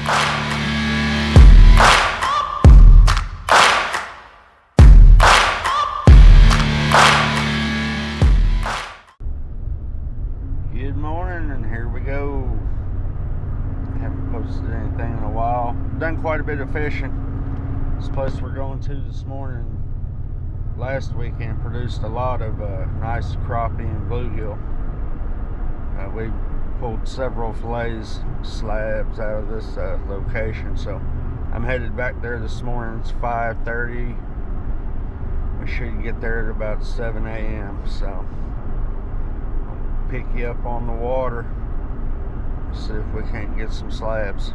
Good morning, and here we go. Haven't posted anything in a while. Done quite a bit of fishing. This place we're going to this morning, last weekend, produced a lot of nice crappie and bluegill. We pulled several fillets, slabs out of this location, so I'm headed back there this morning. It's 5:30. We should get there at about 7 a.m. so pick you up on the water, see if we can't get some slabs.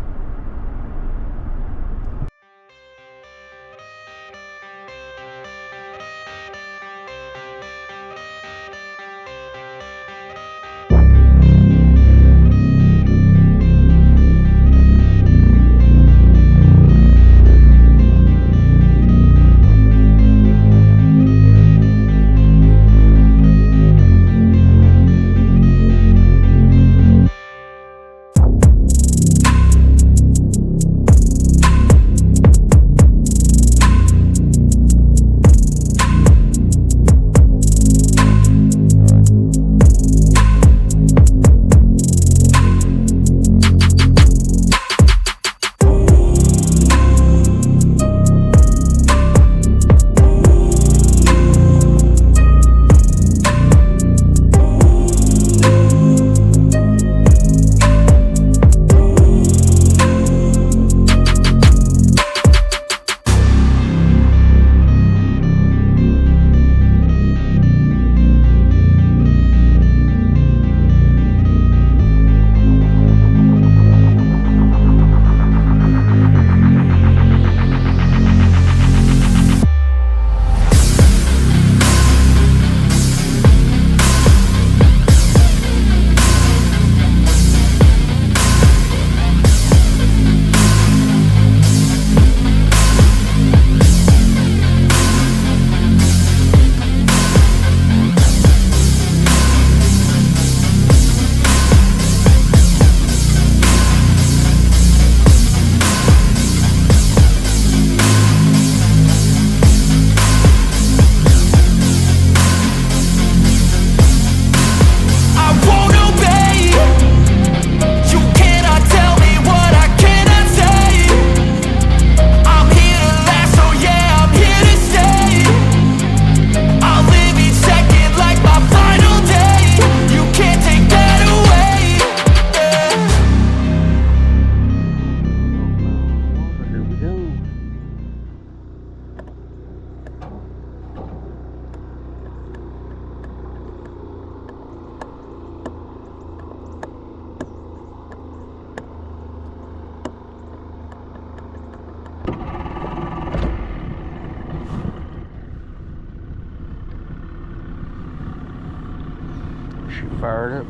She fired up,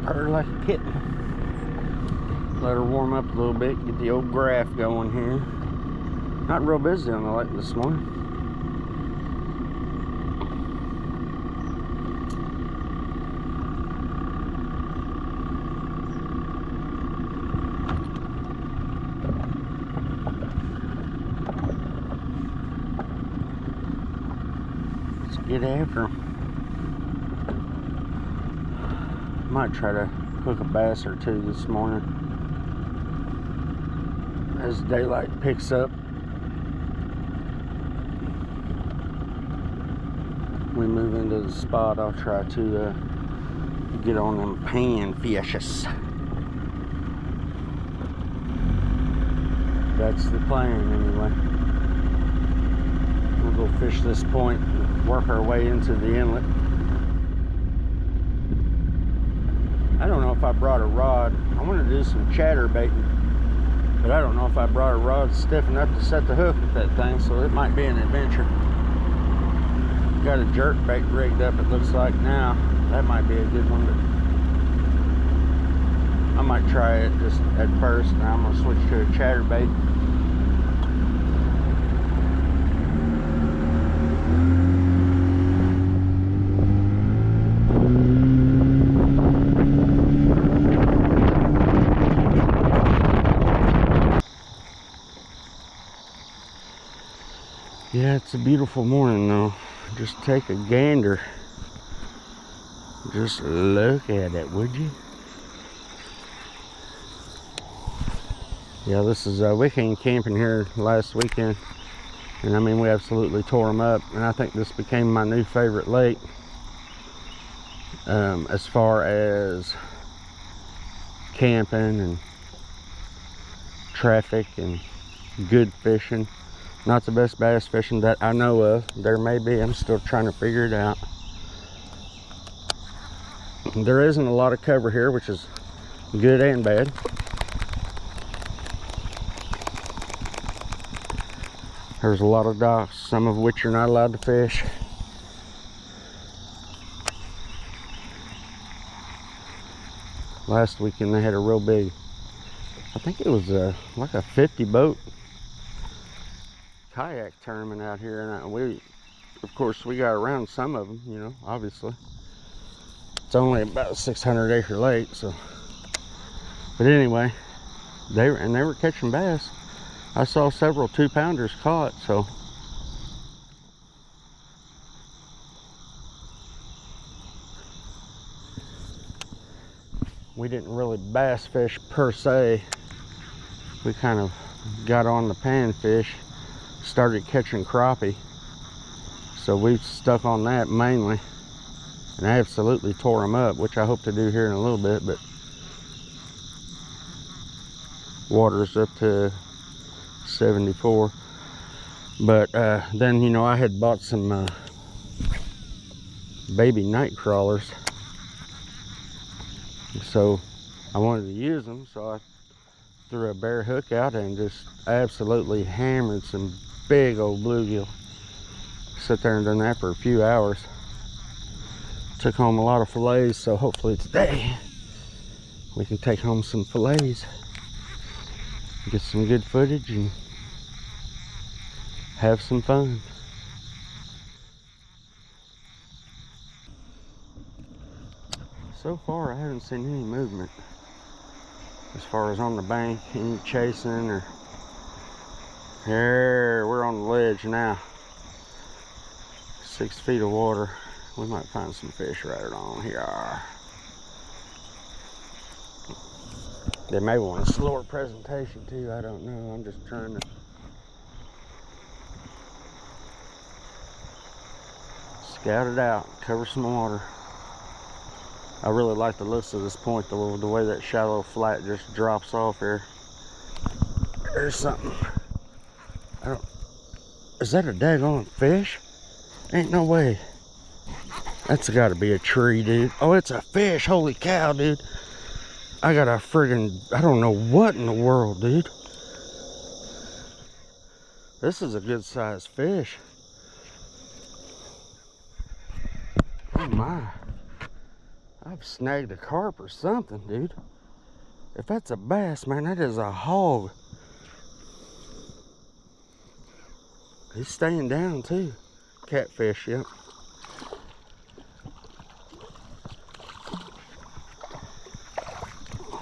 purred like a kitten. Let her warm up a little bit, get the old graph going here. Not real busy on the lake this morning. Let's get after them. Might try to hook a bass or two this morning as daylight picks up. We move into the spot. I'll try to get on them pan fishes. That's the plan anyway. We'll go fish this point and work our way into the inlet. I don't know if I brought a rod. I want to do some chatterbaiting, but I don't know if I brought a rod stiff enough to set the hook with that thing, so it might be an adventure. Got a jerk bait rigged up, it looks like now. That might be a good one, but I might try it just at first. Now I'm going to switch to a chatterbait. Yeah, it's a beautiful morning though. Just take a gander. Just look at it, would you? Yeah, this is, we came camping here last weekend. And I mean, we absolutely tore them up. And I think this became my new favorite lake. As far as camping and traffic and good fishing. Not the best bass fishing that I know of. There may be, I'm still trying to figure it out. There isn't a lot of cover here, which is good and bad. There's a lot of docks, some of which you're not allowed to fish. Last weekend they had a real big, I think it was like a 50 boat kayak tournament out here, and we, of course, we got around some of them, you know, obviously. It's only about a 600-acre lake, so. But anyway, they were catching bass. I saw several 2-pounders caught, so. We didn't really bass fish per se. We kind of got on the panfish, started catching crappie. So we stuck on that mainly, and I absolutely tore them up, which I hope to do here in a little bit, but water's up to 74. But then, you know, I had bought some baby night crawlers, so I wanted to use them, so I threw a bare hook out and just absolutely hammered some big old bluegill. Sit there and done that for a few hours. Took home a lot of fillets, so hopefully today we can take home some fillets, get some good footage, and have some fun. So far I haven't seen any movement as far as on the bank, any chasing or. Here, we're on the ledge now. 6 feet of water. We might find some fish right on here. They may want a slower presentation too, I don't know. I'm just trying to scout it out, cover some water. I really like the looks of this point, the way that shallow flat just drops off here. There's something. Is that a daggone fish? Ain't no way. That's gotta be a tree, dude. Oh, it's a fish. Holy cow, dude. I got a friggin', I don't know what in the world, dude. This is a good sized fish. Oh my. I've snagged a carp or something, dude. If that's a bass, man, that is a hog. He's staying down too. Catfish, yep.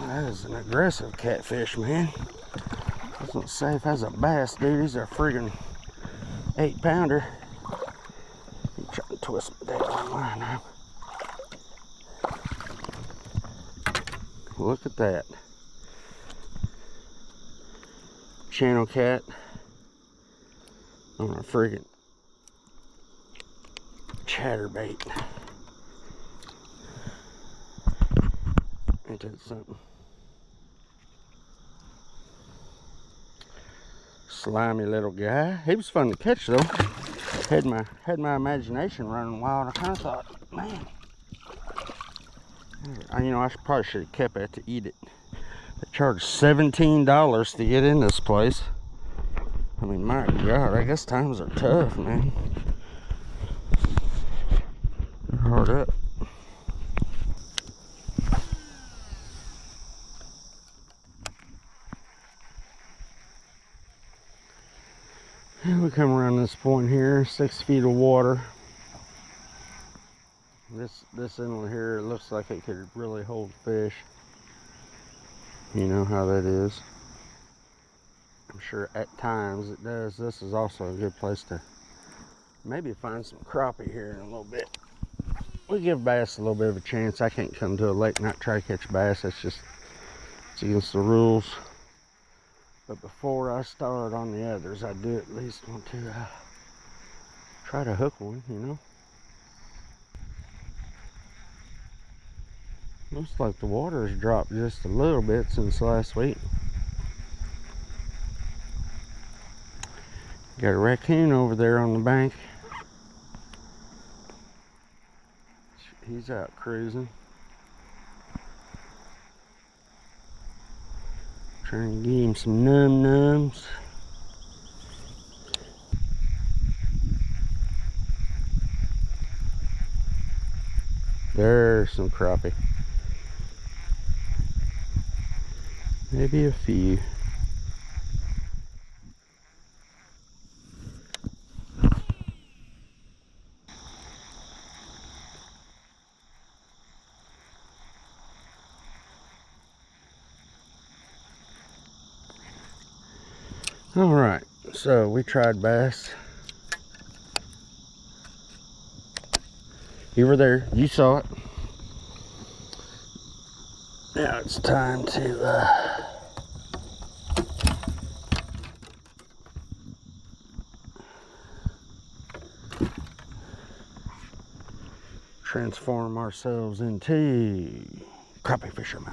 That is an aggressive catfish, man. I was gonna say, if that's a bass, dude, he's a friggin' 8-pounder. I'm trying to twist my damn line now. Look at that. Channel cat on a friggin' chatterbait. Ain't that something? Slimy little guy. He was fun to catch though. Had my imagination running wild. I kind of thought, man, you know, I probably should have kept it to eat it. They charged $17 to get in this place. I mean, my God, I guess times are tough, man. They're hard up. And we come around this point here, 6 feet of water. This inlet here, it looks like it could really hold fish. You know how that is. I'm sure at times it does. This is also a good place to Maybe find some crappie here in a little bit. We give bass a little bit of a chance. I can't come to a lake and not try to catch bass. It's against the rules. But before I start on the others, I do at least want to try to hook one, you know. Looks like the water has dropped just a little bit since last week. Got a raccoon over there on the bank. He's out cruising. Trying to get him some num-nums. There's some crappie. Maybe a few. All right, so we tried bass. You were there, you saw it. Now it's time to transform ourselves into crappie fishermen.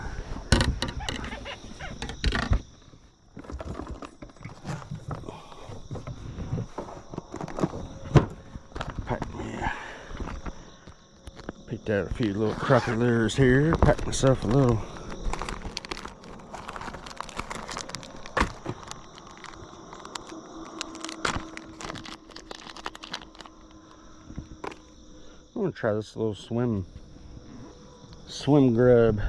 Picked out a few little crappie lures here. Packed myself a little I'm gonna try this little swim grub.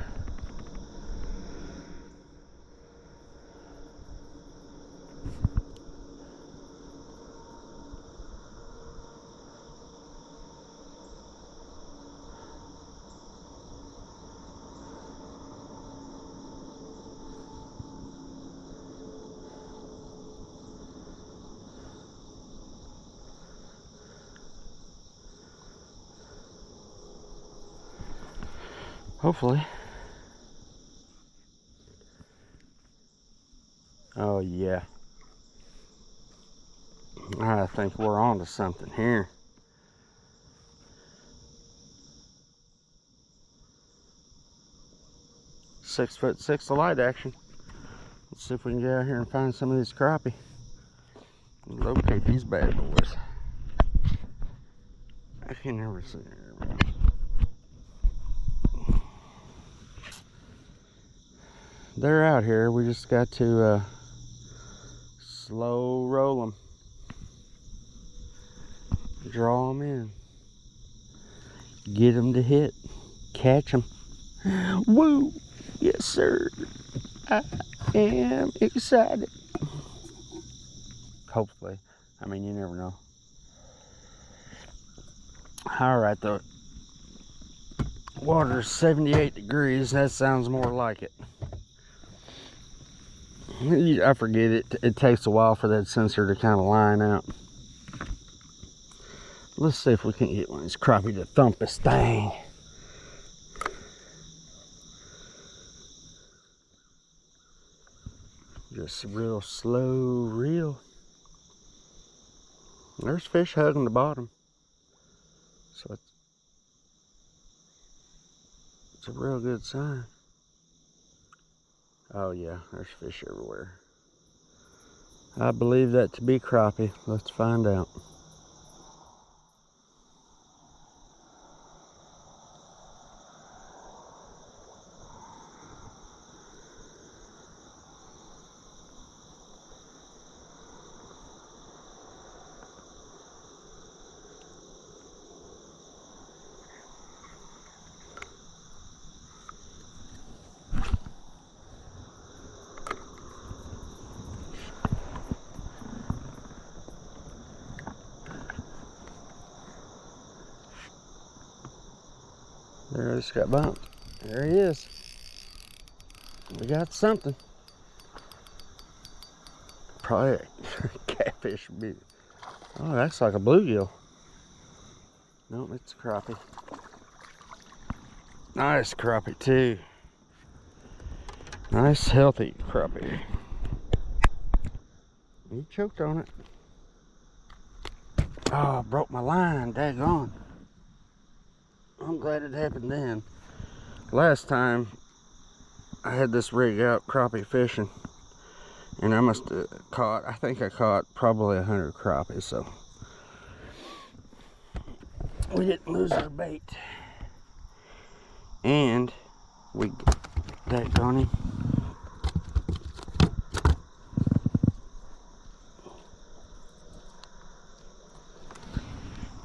Hopefully. Oh yeah. I think we're on to something here. .6'6" of light action. Let's see if we can get out here and find some of these crappie. Locate these bad boys. I can never see it. They're out here. We just got to slow roll them. Draw them in. Get them to hit. Catch them. Woo! Yes, sir. I am excited. Hopefully. I mean, you never know. All right, the water's 78 degrees. That sounds more like it. I forget it. It takes a while for that sensor to kind of line out. Let's see if we can get one of these crappie to thump this thing. Just real slow reel. There's fish hugging the bottom. So it's a real good sign. Oh yeah, there's fish everywhere. I believe that to be crappie. Let's find out. There, I just got bumped. There he is. We got something. Probably a catfish. Oh, that's like a bluegill. Nope, it's a crappie. Nice crappie too. Nice healthy crappie. He choked on it. Oh, I broke my line, daggone. I'm glad it happened then. Last time I had this rig out crappie fishing, and I must have caught, I think I caught probably 100 crappies, so we didn't lose our bait. And we, daggone him.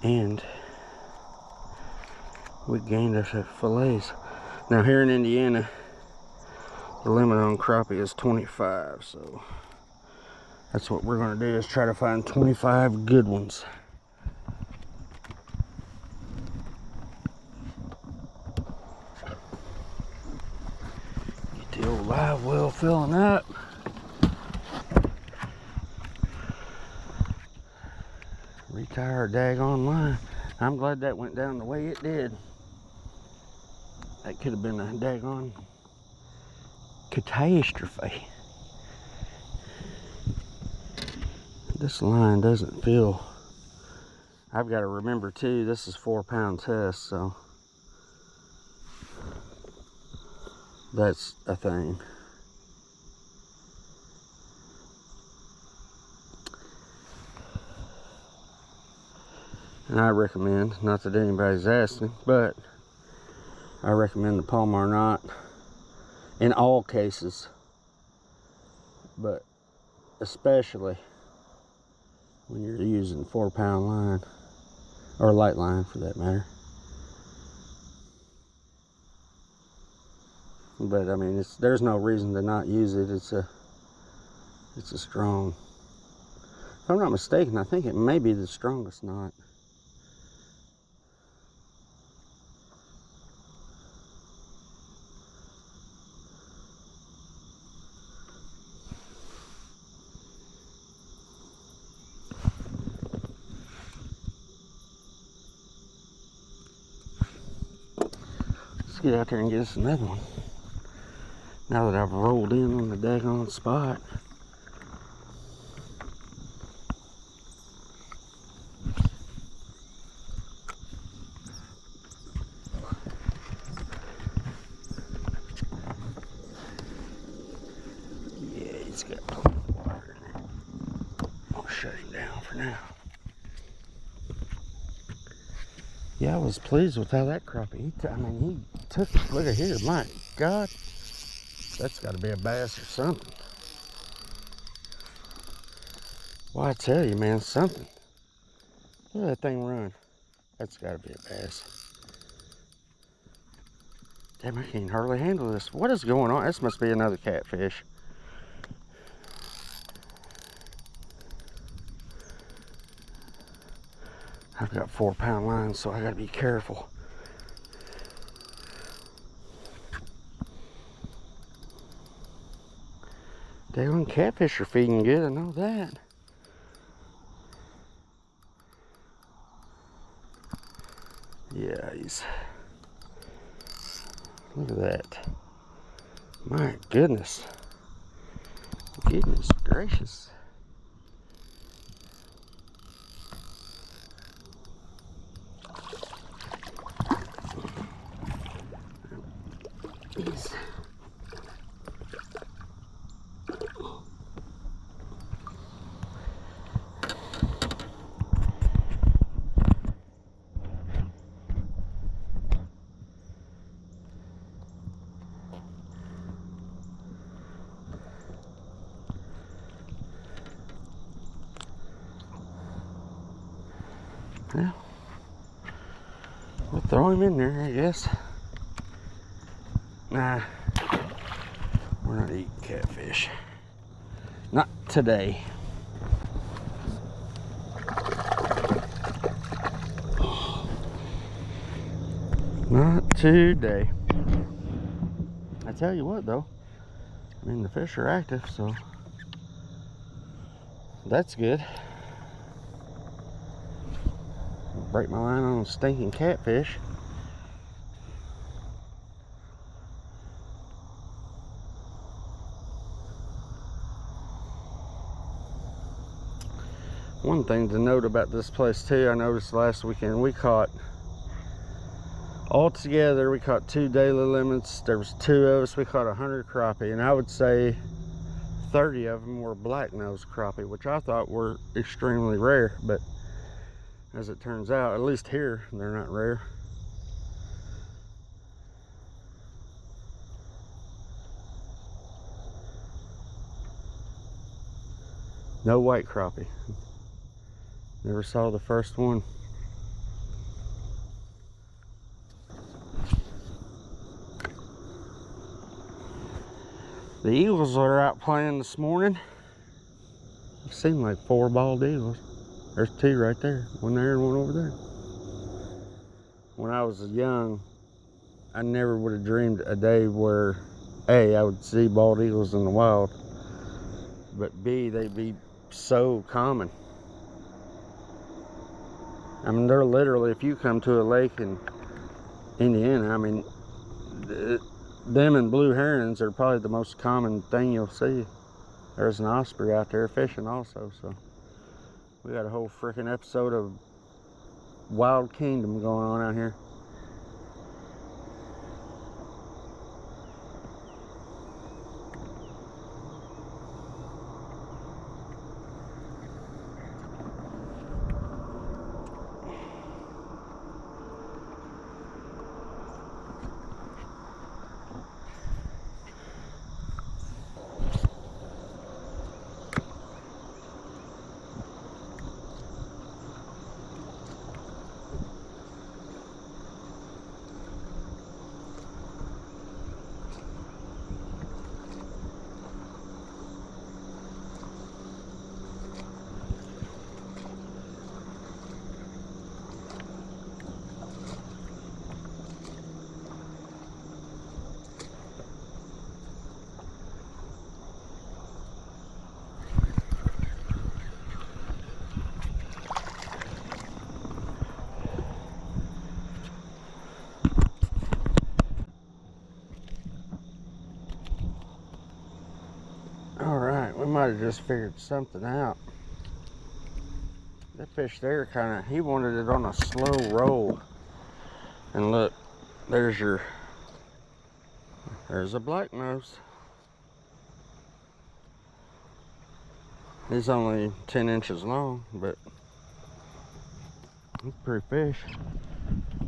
And we gained us fillets. Now here in Indiana, the limit on crappie is 25, so that's what we're gonna do, is try to find 25 good ones. Get the old live well filling up. Retire our daggone line. I'm glad that went down the way it did. That could have been a daggone catastrophe. This line doesn't feel. I've got to remember too, this is 4-pound test, so that's a thing. And I recommend, not that anybody's asking, but I recommend the Palomar knot in all cases, but especially when you're using 4-pound line, or light line for that matter. But I mean, there's no reason to not use it. It's a strong. If I'm not mistaken, I think it may be the strongest knot. Get out there and get us another one. Now that I've rolled in on the daggone spot. Yeah, he's got plenty of water in it. I'll shut him down for now. Yeah, I was pleased with how that crappie, I mean, he took it. Look at here, my God. That's got to be a bass or something. Well, I tell you, man, something. Look at that thing run. That's got to be a bass. Damn, I can't hardly handle this. What is going on? This must be another catfish. I've got 4-pound lines, so I got to be careful. Damn, catfish are feeding good, I know that. Yeah, look at that. My goodness. Goodness gracious. Yeah, we'll throw him in there, I guess. Nah, we're not eating catfish. Not today. Not today. I tell you what though, I mean the fish are active, so that's good. Break my line on a stinking catfish. One thing to note about this place too, I noticed last weekend we caught, altogether we caught 2 daily limits. There was 2 of us, we caught 100 crappie, and I would say 30 of them were black-nosed crappie, which I thought were extremely rare, but as it turns out, at least here, they're not rare. No white crappie. Never saw the first one. The eagles are out playing this morning. It seemed like 4 bald eagles. There's 2 right there. One there and one over there. When I was young, I never would have dreamed a day where A, I would see bald eagles in the wild, but B, they'd be so common. I mean, they're literally, if you come to a lake in Indiana, I mean, them and blue herons are probably the most common thing you'll see. There's an osprey out there fishing also, so we got a whole freaking episode of Wild Kingdom going on out here. We might have just figured something out. That fish there he wanted it on a slow roll. And look, there's a black nose. He's only 10 inches long, but he's a pretty fish.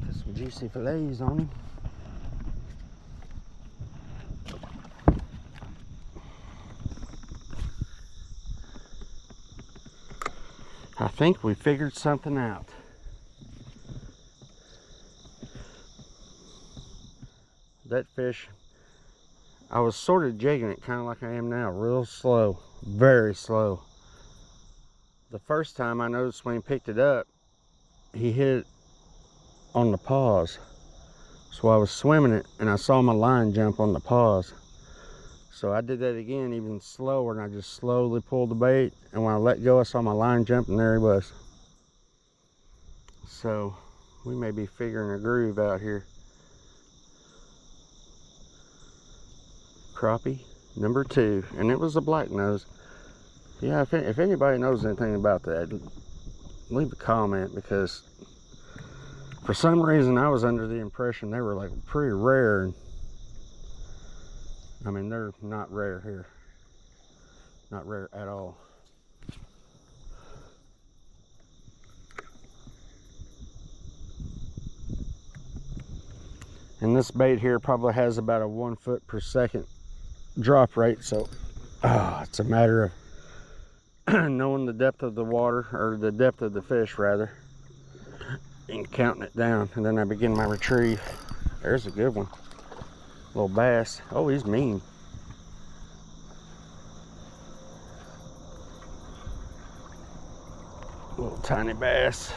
Got some juicy fillets on him. I think we figured something out. That fish, I was sort of jigging it kind of like I am now, real slow, very slow. The first time I noticed when he picked it up, he hit it on the pause. So I was swimming it and I saw my line jump on the pause. So I did that again, even slower, and I just slowly pulled the bait, and when I let go, I saw my line jump, and there he was. So we may be figuring a groove out here. Crappie number 2, and it was a black nose. Yeah, if anybody knows anything about that, leave a comment, because for some reason I was under the impression they were like pretty rare. And I mean, they're not rare here. Not rare at all. And this bait here probably has about a 1 foot per second drop rate. So it's a matter of knowing the depth of the water, or the depth of the fish rather, and counting it down. And then I begin my retrieve. There's a good one. Little bass. Oh, he's mean. Little tiny bass.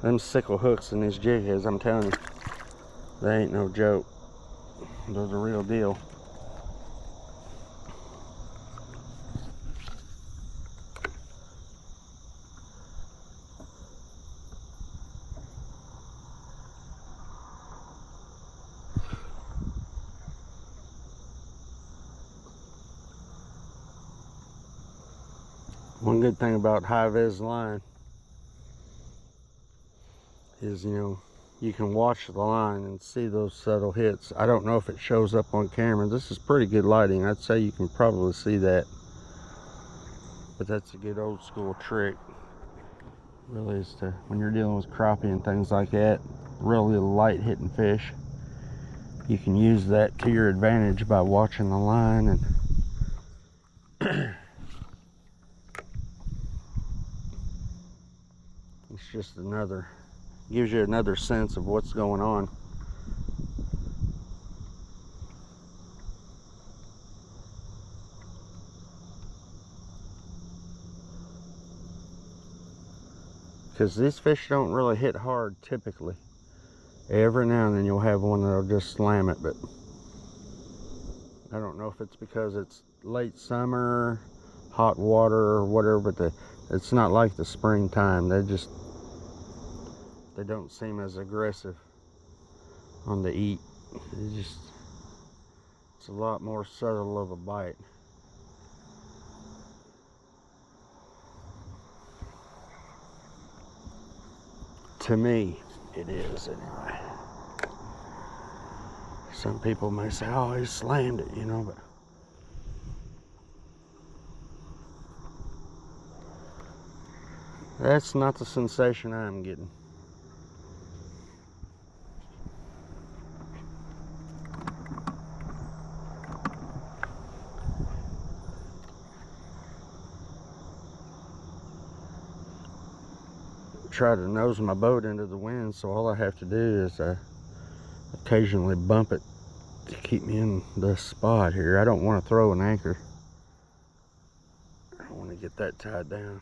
Them sickle hooks in these jig heads, I'm telling you, they ain't no joke. They're the real deal. One good thing about high-vis line is, you know, you can watch the line and see those subtle hits. I don't know if it shows up on camera. This is pretty good lighting. I'd say you can probably see that. But that's a good old school trick. Really is to, when you're dealing with crappie and things like that, really light hitting fish, you can use that to your advantage by watching the line. And it's just another, gives you another sense of what's going on. Because these fish don't really hit hard typically. Every now and then you'll have one that'll just slam it, but I don't know if it's because it's late summer, hot water or whatever, but it's not like the springtime. They don't seem as aggressive on the eat. It's a lot more subtle of a bite. To me, it is anyway. Some people may say, oh, he slammed it, you know, but that's not the sensation I'm getting. Try to nose my boat into the wind, so all I have to do is occasionally bump it to keep me in the spot here. I don't want to throw an anchor. I want to get that tied down.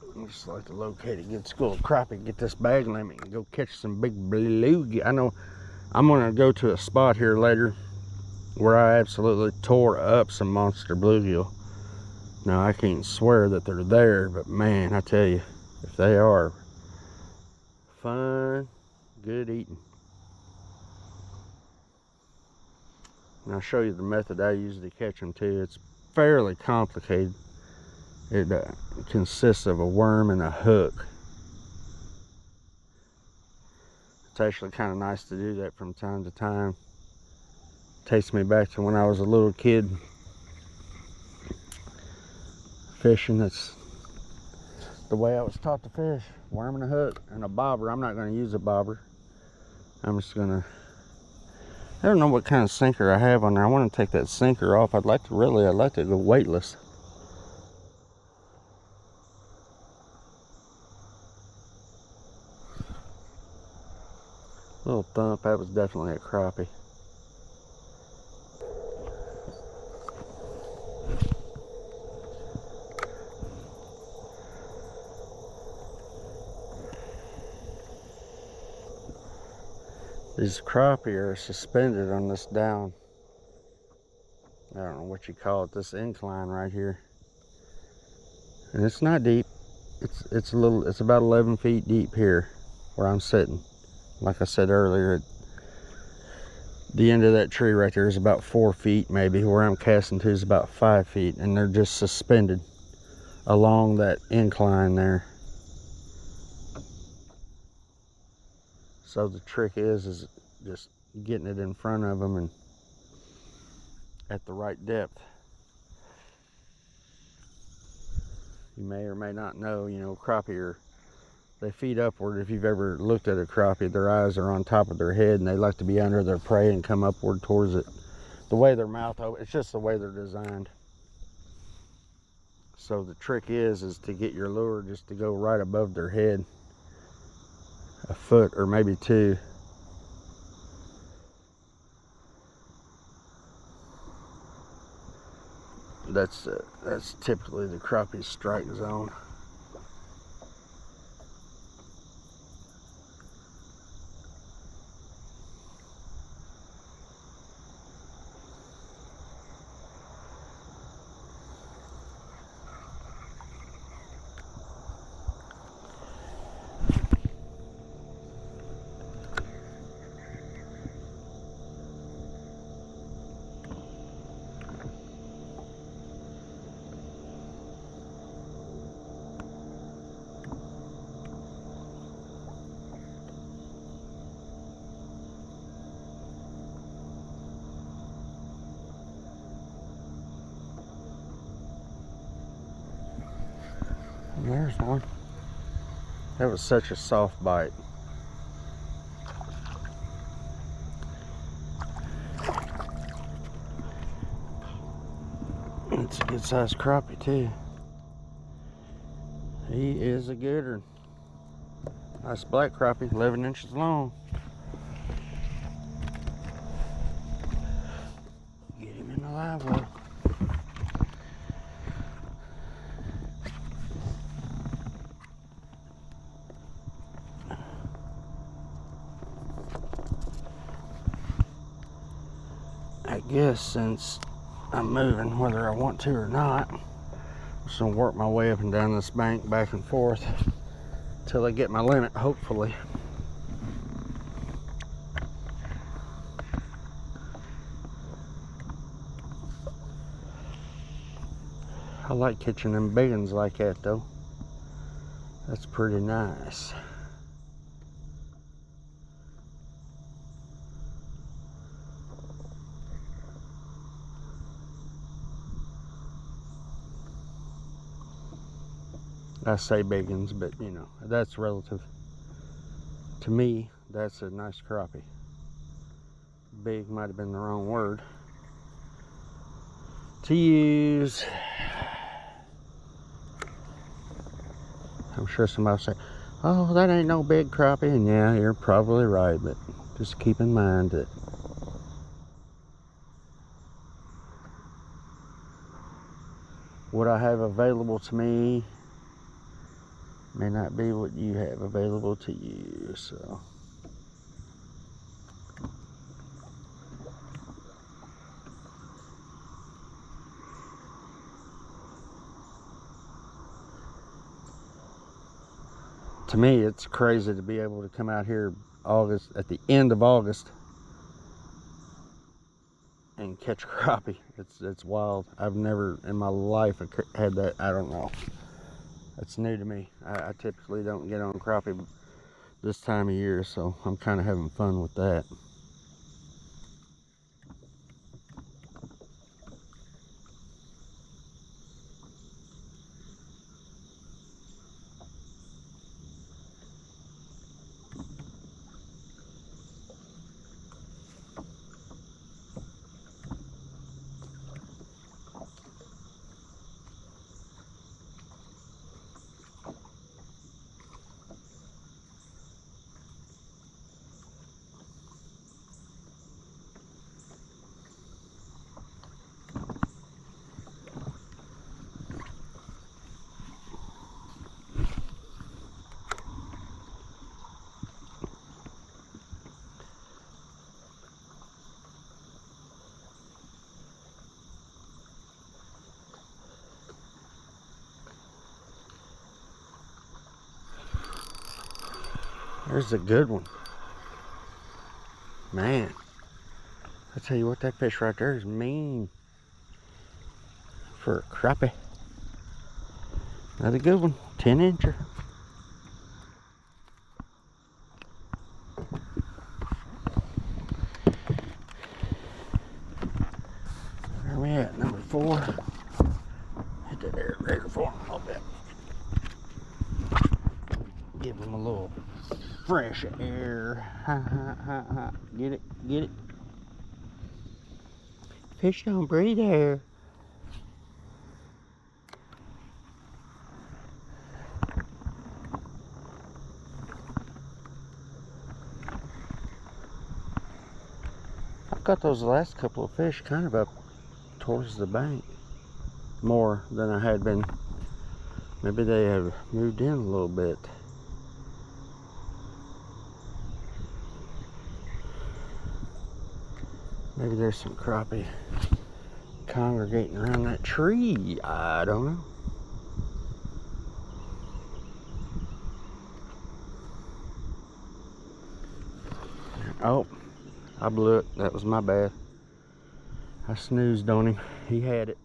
I just like to locate a good school of crappie, get this bag limit, and go catch some big bluegill. I know I'm going to go to a spot here later where I absolutely tore up some monster bluegill. Now, I can't swear that they're there, but man, I tell you, if they are, fun, good eating. And I'll show you the method I use to catch them too. It's fairly complicated. It consists of a worm and a hook. It's actually kind of nice to do that from time to time. Takes me back to when I was a little kid fishing. That's the way I was taught to fish. Worm and a hook and a bobber. I'm not going to use a bobber. I'm just going to, I don't know what kind of sinker I have on there. I want to take that sinker off. I'd like to go weightless. Little thump, that was definitely a crappie. These crappie are suspended on this down, I don't know what you call it, this incline right here. And it's not deep. It's about 11 feet deep here where I'm sitting. Like I said earlier, the end of that tree right there is about 4 feet maybe. Where I'm casting to is about 5 feet, and they're just suspended along that incline there. So the trick is just getting it in front of them and at the right depth. You may or may not know, you know, crappie they feed upward. If you've ever looked at a crappie, their eyes are on top of their head and they like to be under their prey and come upward towards it. The way their mouth opens, it's just the way they're designed. So the trick is to get your lure just to go right above their head, a foot or maybe 2. That's typically the crappie strike zone. There's one. That was such a soft bite. It's a good sized crappie too. He is a good one. Nice black crappie, 11 inches long. Get him in the live well. I guess since I'm moving, whether I want to or not, I'm just gonna work my way up and down this bank back and forth till I get my limit, hopefully. I like catching them big ones like that though. That's pretty nice. I say big ones, but you know, that's relative. To me, that's a nice crappie. Big might have been the wrong word to use. I'm sure somebody will say, oh, that ain't no big crappie. And yeah, you're probably right, but just keep in mind that what I have available to me may not be what you have available to you. So to me, it's crazy to be able to come out here at the end of August and catch crappie. It's wild. I've never in my life had that. I don't know. It's new to me. I typically don't get on crappie this time of year, so I'm kind of having fun with that. There's a good one. Man, I tell you what, that fish right there is mean for a crappie. Another good one, 10-incher. Where are we at? Number 4. Hit that aerator for him a little bit. Give him a little fresh air. Ha ha ha ha. Get it, get it. Fish don't breathe air. I've got those last couple of fish kind of up towards the bank more than I had been. Maybe they have moved in a little bit. Maybe there's some crappie congregating around that tree. I don't know. Oh, I blew it. That was my bad. I snoozed on him. He had it.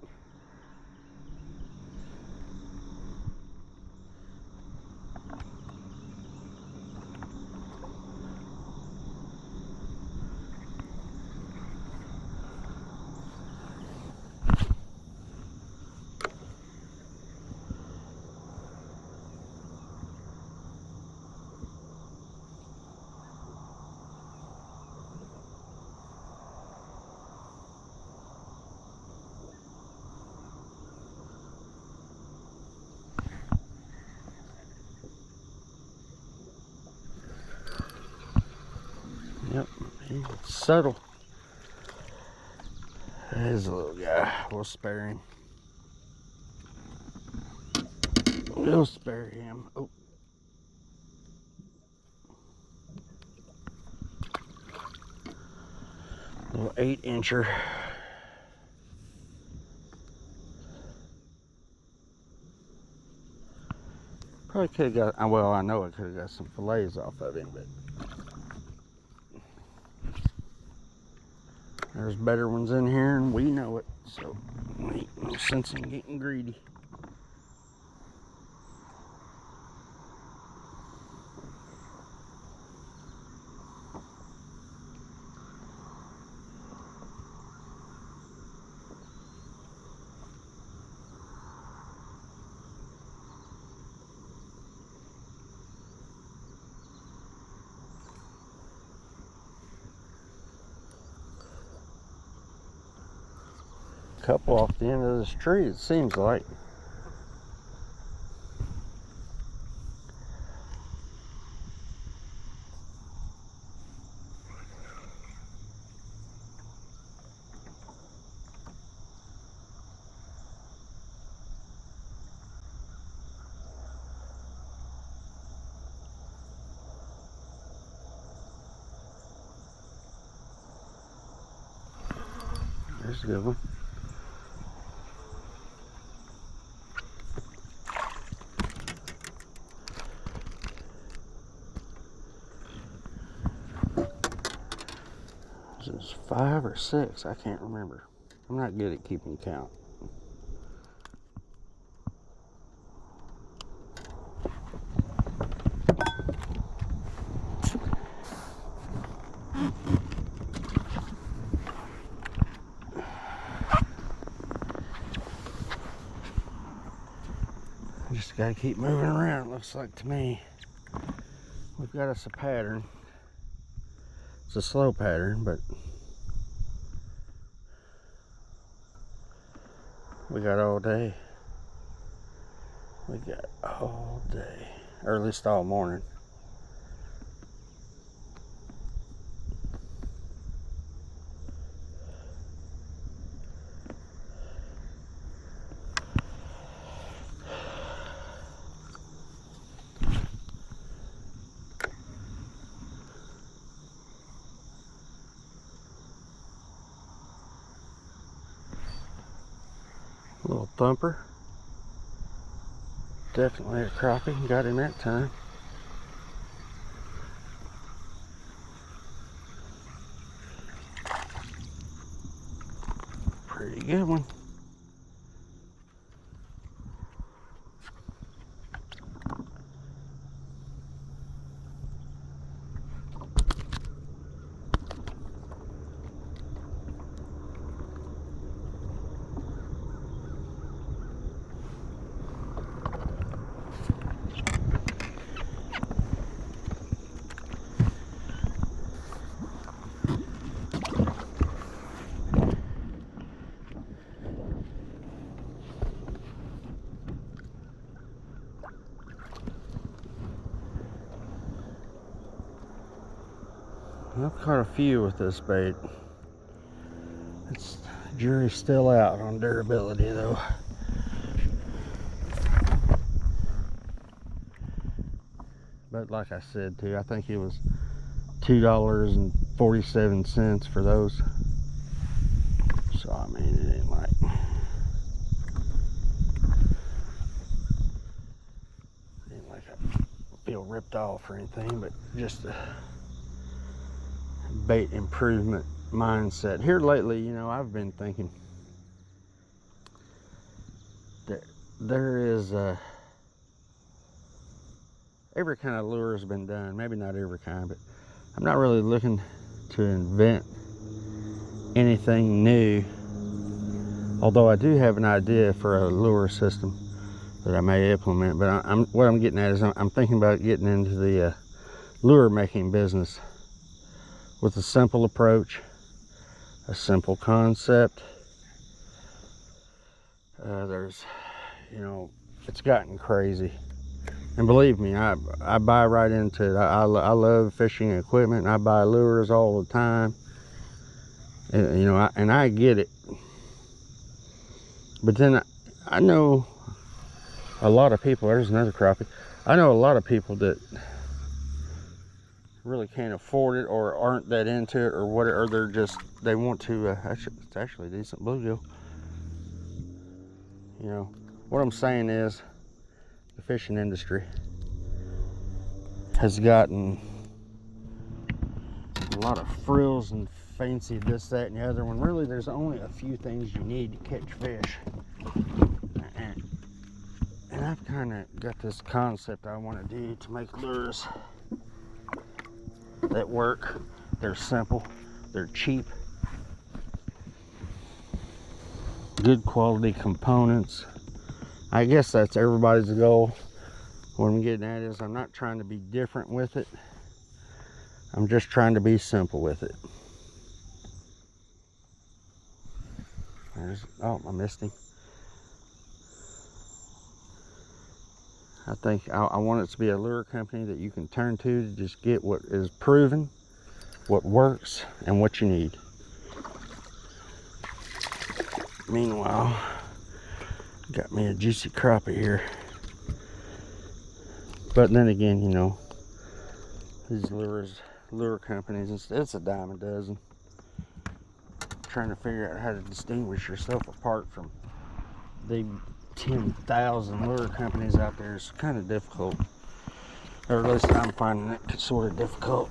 Yep, he's subtle. There's a little guy. We'll spare him. We'll spare him. Oh. Little 8-incher. Probably could have got, well, I know I could have got some fillets off of him, but there's better ones in here and we know it, so ain't no sense in getting greedy. Couple off the end of this tree, it seems like. There's a good one. Is it 5 or 6? I can't remember. I'm not good at keeping count. Just gotta keep moving around, looks like to me. We've got us a pattern. It's a slow pattern, but we got all day. We got all day, or at least all morning. Little thumper. Definitely a crappie. Got him that time. Pretty good one. I've caught a few with this bait. It's jury's still out on durability though. But like I said too, I think it was $2.47 for those. So I mean, it ain't like I feel ripped off or anything, but just a bait improvement mindset. Here lately, you know, I've been thinking that there is every kind of lure has been done. Maybe not every kind, but I'm not really looking to invent anything new. Although I do have an idea for a lure system that I may implement, but what I'm getting at is I'm thinking about getting into the lure making business with a simple approach, a simple concept. There's, you know, it's gotten crazy And believe me, I buy right into it. I love fishing equipment, and I buy lures all the time. And, you know, I get it. But then I know a lot of people, there's another crappie. I know a lot of people that really can't afford it or aren't that into it or whatever, or they're just, they want to, it's actually a decent bluegill. You know, what I'm saying is the fishing industry has gotten a lot of frills and fancy this, that, and the other, when really there's only a few things you need to catch fish. And I've kind of got this concept I want to do to make lures that work. They're simple, they're cheap, good quality components. I guess that's everybody's goal. What I'm getting at is I'm not trying to be different with it. I'm just trying to be simple with it. Oh, I missed him. I think I want it to be a lure company that you can turn to just get what is proven, what works, and what you need. Meanwhile, got me a juicy crappie here. But then again, you know, these lure companies, it's a dime a dozen. Trying to figure out how to distinguish yourself apart from the 10,000 lure companies out there is kind of difficult, or at least I'm finding it sort of difficult.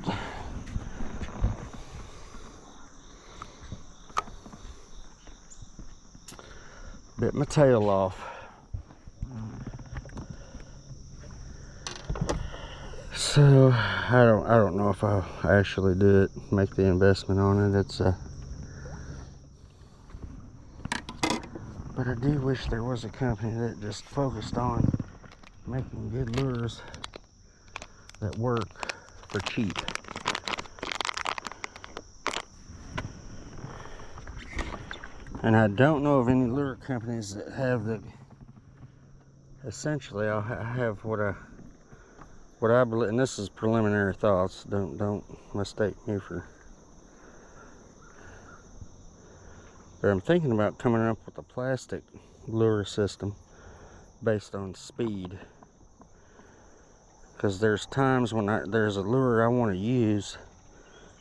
Bit my tail off. So I don't know if I'll actually do it, make the investment on it. But I do wish there was a company that just focused on making good lures that work for cheap. And I don't know of any lure companies that have the, essentially I have what I believe, and this is preliminary thoughts, don't mistake me for, but I'm thinking about coming up with a plastic lure system based on speed. Because there's times when there's a lure I want to use,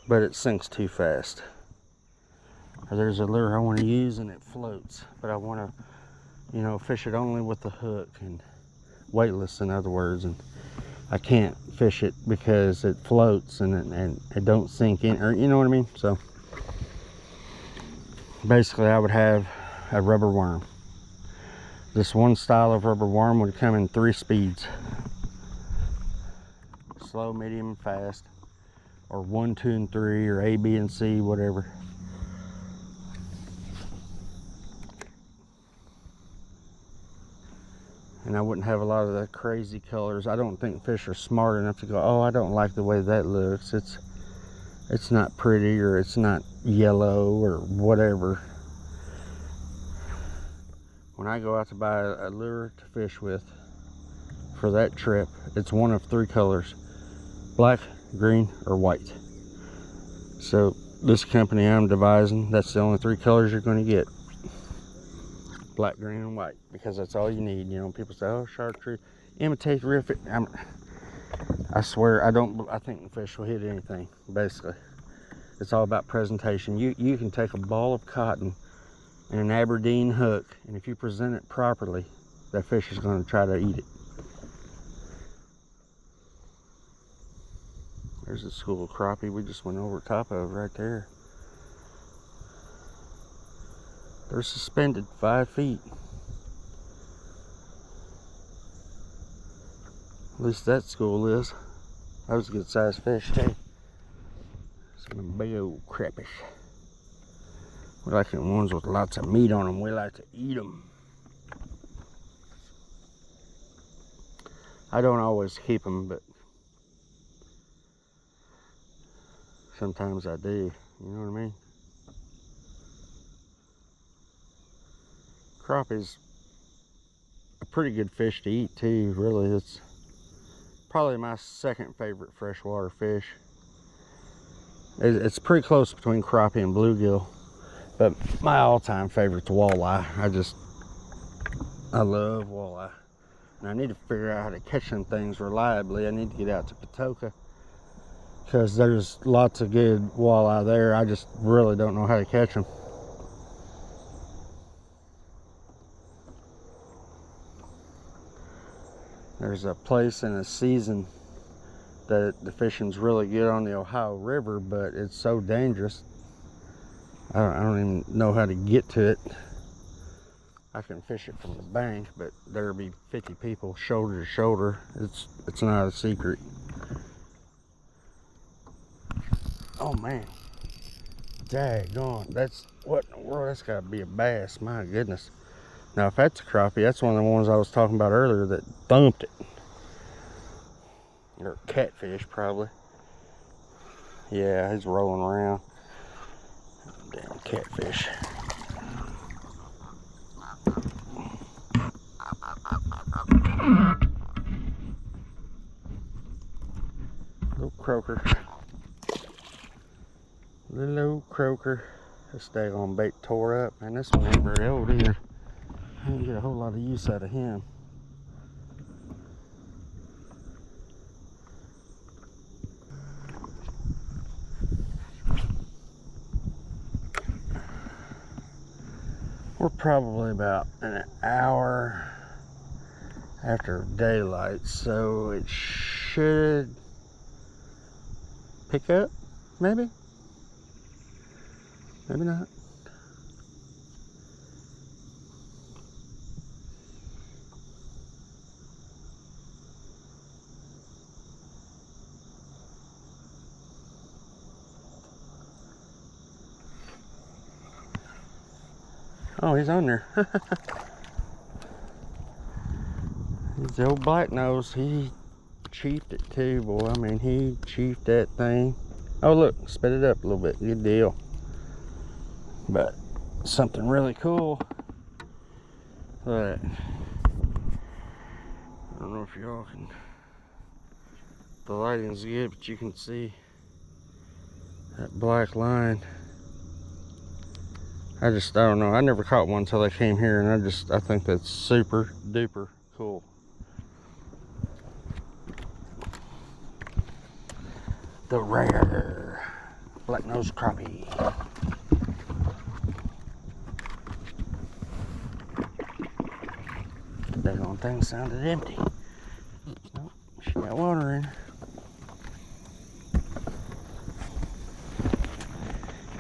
but it sinks too fast. Or there's a lure I want to use and it floats, but I want to, you know, fish it only with the hook and weightless, in other words, and I can't fish it because it floats and it don't sink in, or you know what I mean? So basically I would have a rubber worm. This one style of rubber worm would come in 3 speeds: slow, medium, and fast, or 1, 2, and 3, or A, B, and C, whatever. And I wouldn't have a lot of the crazy colors. I don't think fish are smart enough to go, oh, I don't like the way that looks. It's not pretty, or it's not yellow, or whatever. When I go out to buy a lure to fish with for that trip, it's one of 3 colors: black, green, or white. So this company I'm devising, that's the only 3 colors you're going to get: black, green, and white, because that's all you need. You know, people say, oh, chartreuse, imitate real fish. I swear, I think the fish will hit anything, basically. It's all about presentation. You can take a ball of cotton and an Aberdeen hook, and if you present it properly, that fish is going to try to eat it. There's a school of crappie we just went over top of right there. They're suspended 5 feet. At least that school is. That was a good sized fish too. Some big old crappies. We like the ones with lots of meat on them. We like to eat them. I don't always keep them, but sometimes I do. You know what I mean? Crappie's a pretty good fish to eat too, really. probably my second favorite freshwater fish. It's pretty close between crappie and bluegill, but my all-time favorite's walleye. I love walleye. And I need to figure out how to catch them things reliably. I need to get out to Patoka, because there's lots of good walleye there. I just really don't know how to catch them. There's a place in a season that the fishing's really good on the Ohio River, but it's so dangerous. I don't even know how to get to it. I can fish it from the bank, but there'll be 50 people shoulder to shoulder. It's not a secret. Oh man, daggone, what in the world? That's got to be a bass. My goodness. Now if that's a crappie, that's one of the ones I was talking about earlier that thumped it. Or catfish, probably. Yeah, he's rolling around. Damn catfish. Little croaker. Little old croaker. This daggone bait tore up. And this one ain't very old either. I didn't get a whole lot of use out of him. We're probably about an hour after daylight, so it should pick up, maybe? Maybe not. Oh, he's on there. He's the old black nose. He chiefed it too, boy. I mean, he chiefed that thing. Oh, look, spit it up a little bit. Good deal. But something really cool. But I don't know if y'all can. The lighting's good, but you can see that black line. I don't know. I never caught one until I came here, and I think that's super duper cool. The rare black nose crappie. The daggone thing sounded empty. Nope, she got water in her.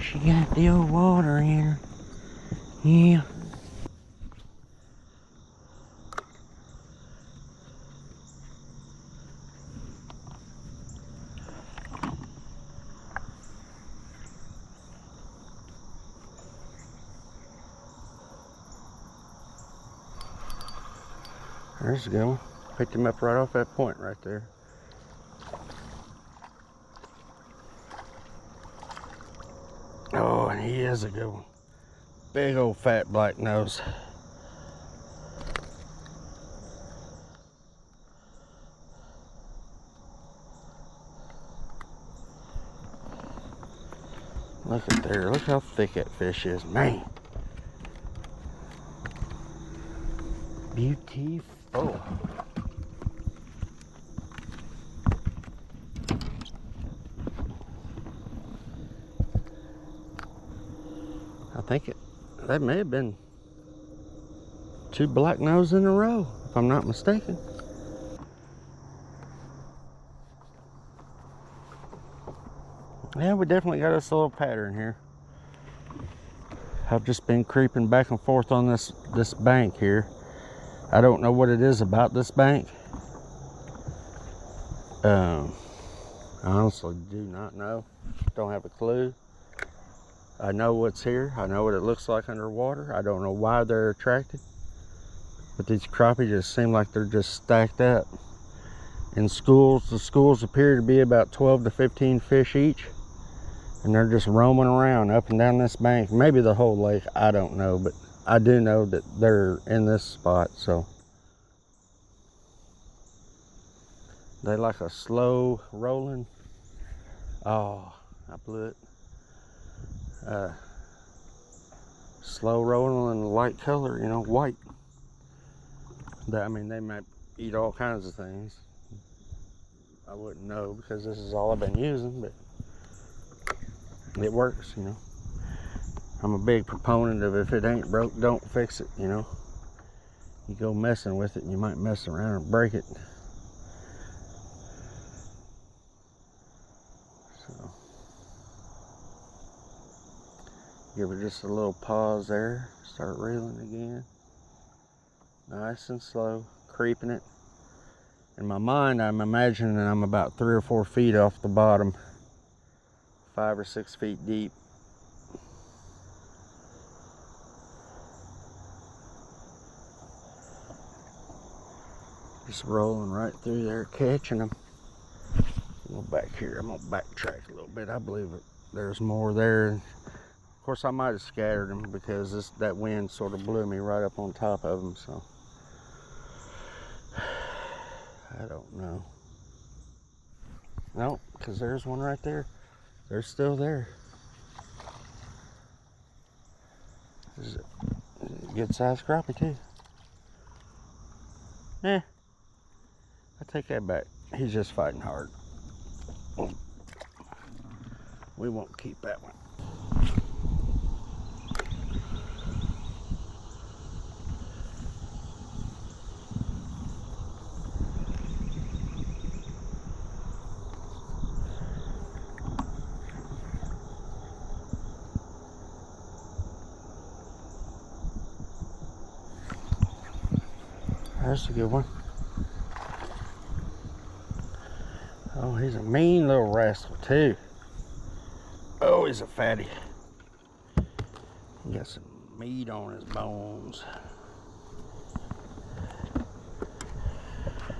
She got the old water in her. Yeah. There's a good one. Picked him up right off that point right there. Oh, and he is a good one. Big old fat black nose. Look at there. Look how thick that fish is. Man. Beautiful. I think that may have been 2 black nose in a row, if I'm not mistaken. Yeah, we definitely got us a little pattern here. I've just been creeping back and forth on this bank here. I don't know what it is about this bank. I honestly do not know. Don't have a clue. I know what's here. I know what it looks like underwater. I don't know why they're attracted. But these crappie just seem like they're just stacked up. In schools, the schools appear to be about 12 to 15 fish each. And they're just roaming around up and down this bank. Maybe the whole lake, I don't know. But I do know that they're in this spot, so. They like a slow rolling. Oh, I blew it. Slow rolling and light color, you know, white. I mean, they might eat all kinds of things. I wouldn't know because this is all I've been using, but it works, you know. I'm a big proponent of if it ain't broke, don't fix it, you know. You go messing with it and you might mess around and break it. So, give it just a little pause there, start reeling again. Nice and slow, creeping it. In my mind, I'm imagining I'm about 3 or 4 feet off the bottom, 5 or 6 feet deep. Just rolling right through there, catching them. Go back here. I'm gonna backtrack a little bit. I believe there's more there. Of course, I might have scattered them because that wind sort of blew me right up on top of them. So I don't know. No, because there's one right there. They're still there. This is a good sized crappie too. I take that back. He's just fighting hard. We won't keep that one. That's a good one. Oh, he's a mean little rascal too. Oh, he's a fatty. He got some meat on his bones.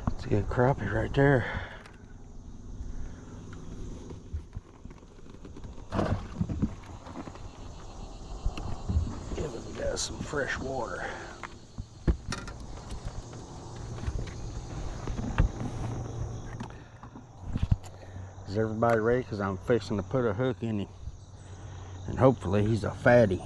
It's a good crappie right there. Give him guys some fresh water. Is everybody ready? Because I'm fixing to put a hook in him. And hopefully he's a fatty.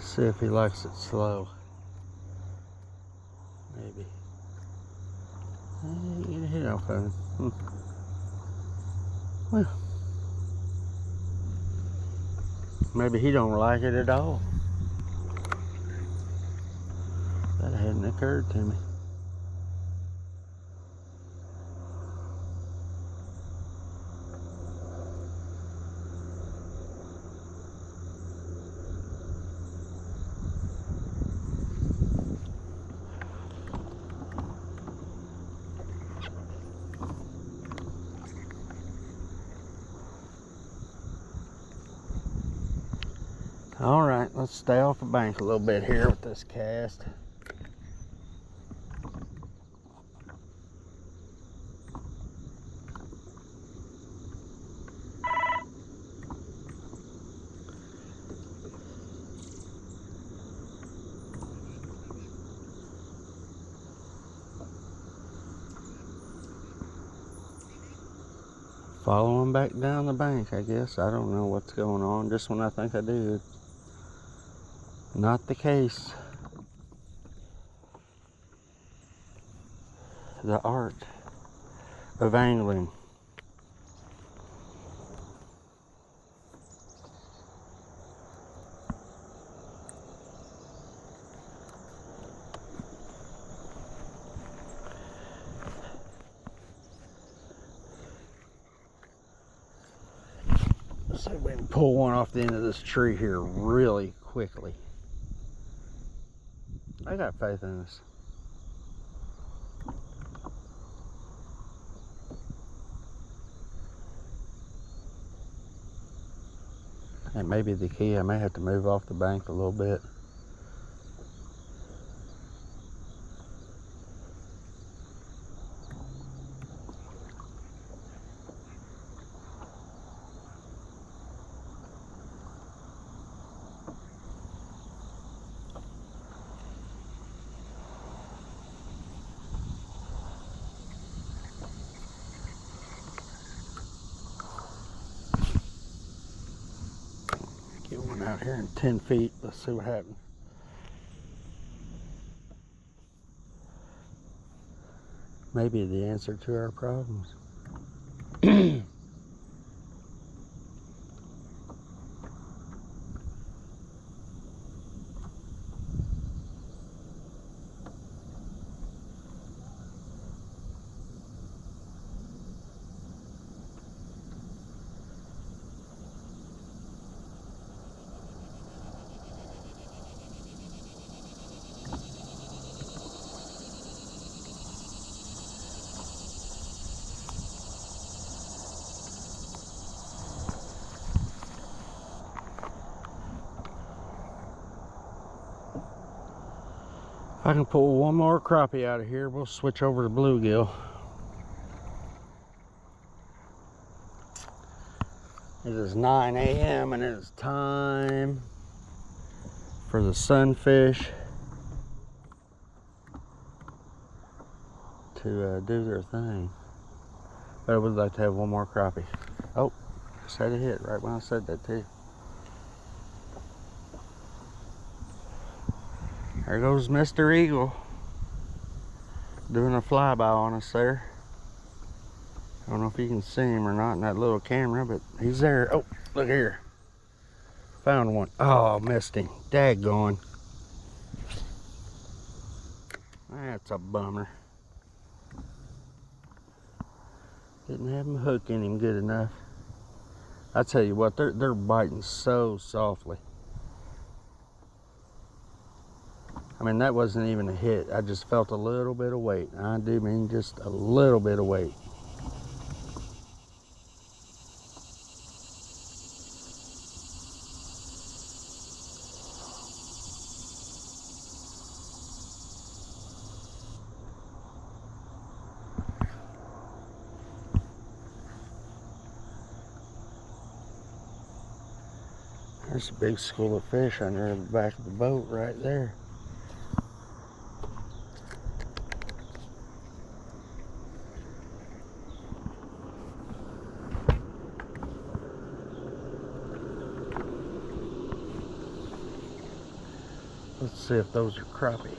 See if he likes it slow. Maybe. Get a hit off of him. Well, maybe he don't like it at all. That hadn't occurred to me. All right, let's stay off the bank a little bit here with this cast. Follow him back down the bank, I guess. I don't know what's going on. Just when I think I did. Not the case. The art of angling. Let's see if we can pull one off the end of this tree here really quickly. I got faith in this. That may be the key. I may have to move off the bank a little bit. bottom out here in 10 feet. Let's see what happens. Maybe the answer to our problems. If I can pull one more crappie out of here, we'll switch over to bluegill. It is 9 a.m. and it is time for the sunfish to do their thing. But I would like to have one more crappie. Oh, just had a hit right when I said that too. There goes Mr. Eagle doing a flyby on us there. I don't know if you can see him or not in that little camera, but he's there. Oh, look here. Found one. Oh, missed him. Daggone. That's a bummer. Didn't have him hooking him good enough. I tell you what, they're biting so softly. I mean, that wasn't even a hit. I just felt a little bit of weight. I do mean just a little bit of weight. There's a big school of fish under the back of the boat right there. Let's see if those are crappie.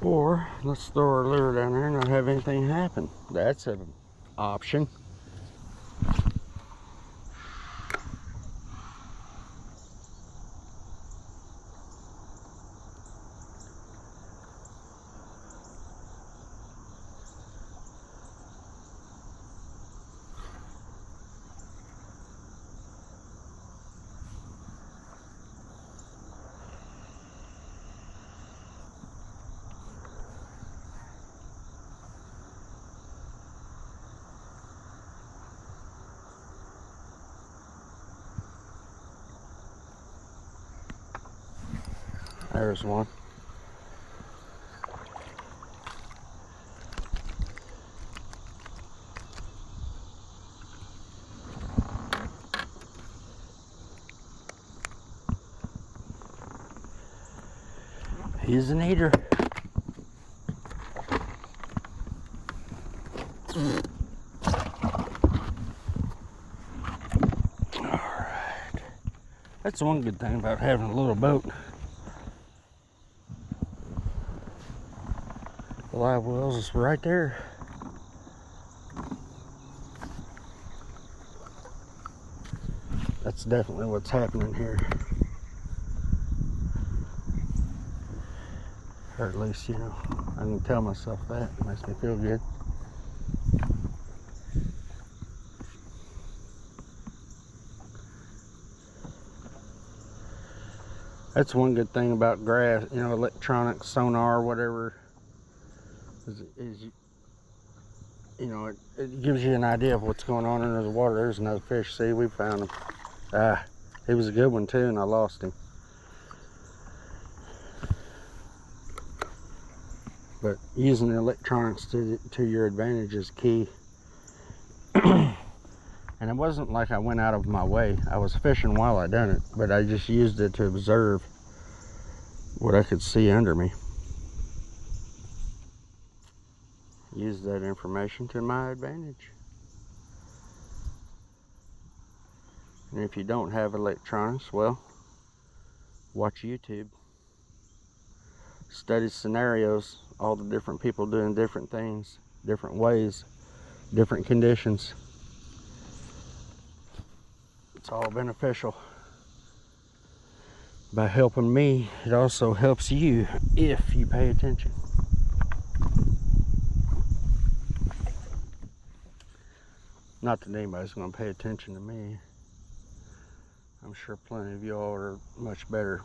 Or let's throw our lure down there and not have anything happen. That's an option. There's one. He's an eater. All right. That's one good thing about having a little boat. The live wells is right there. That's definitely what's happening here. Or at least, you know, I can tell myself that. It makes me feel good. That's one good thing about grass, you know, electronic sonar, whatever. Is you know, it gives you an idea of what's going on under the water. There's another fish. See, we found him. He was a good one too, and I lost him. But using the electronics to your advantage is key. And it wasn't like I went out of my way. I was fishing while I done it, but I just used it to observe what I could see under me. Use that information to my advantage. And if you don't have electronics, well, watch YouTube. Study scenarios, all the different people doing different things, different ways, different conditions. It's all beneficial. By helping me, it also helps you if you pay attention. Not that anybody's going to pay attention to me. I'm sure plenty of y'all are much better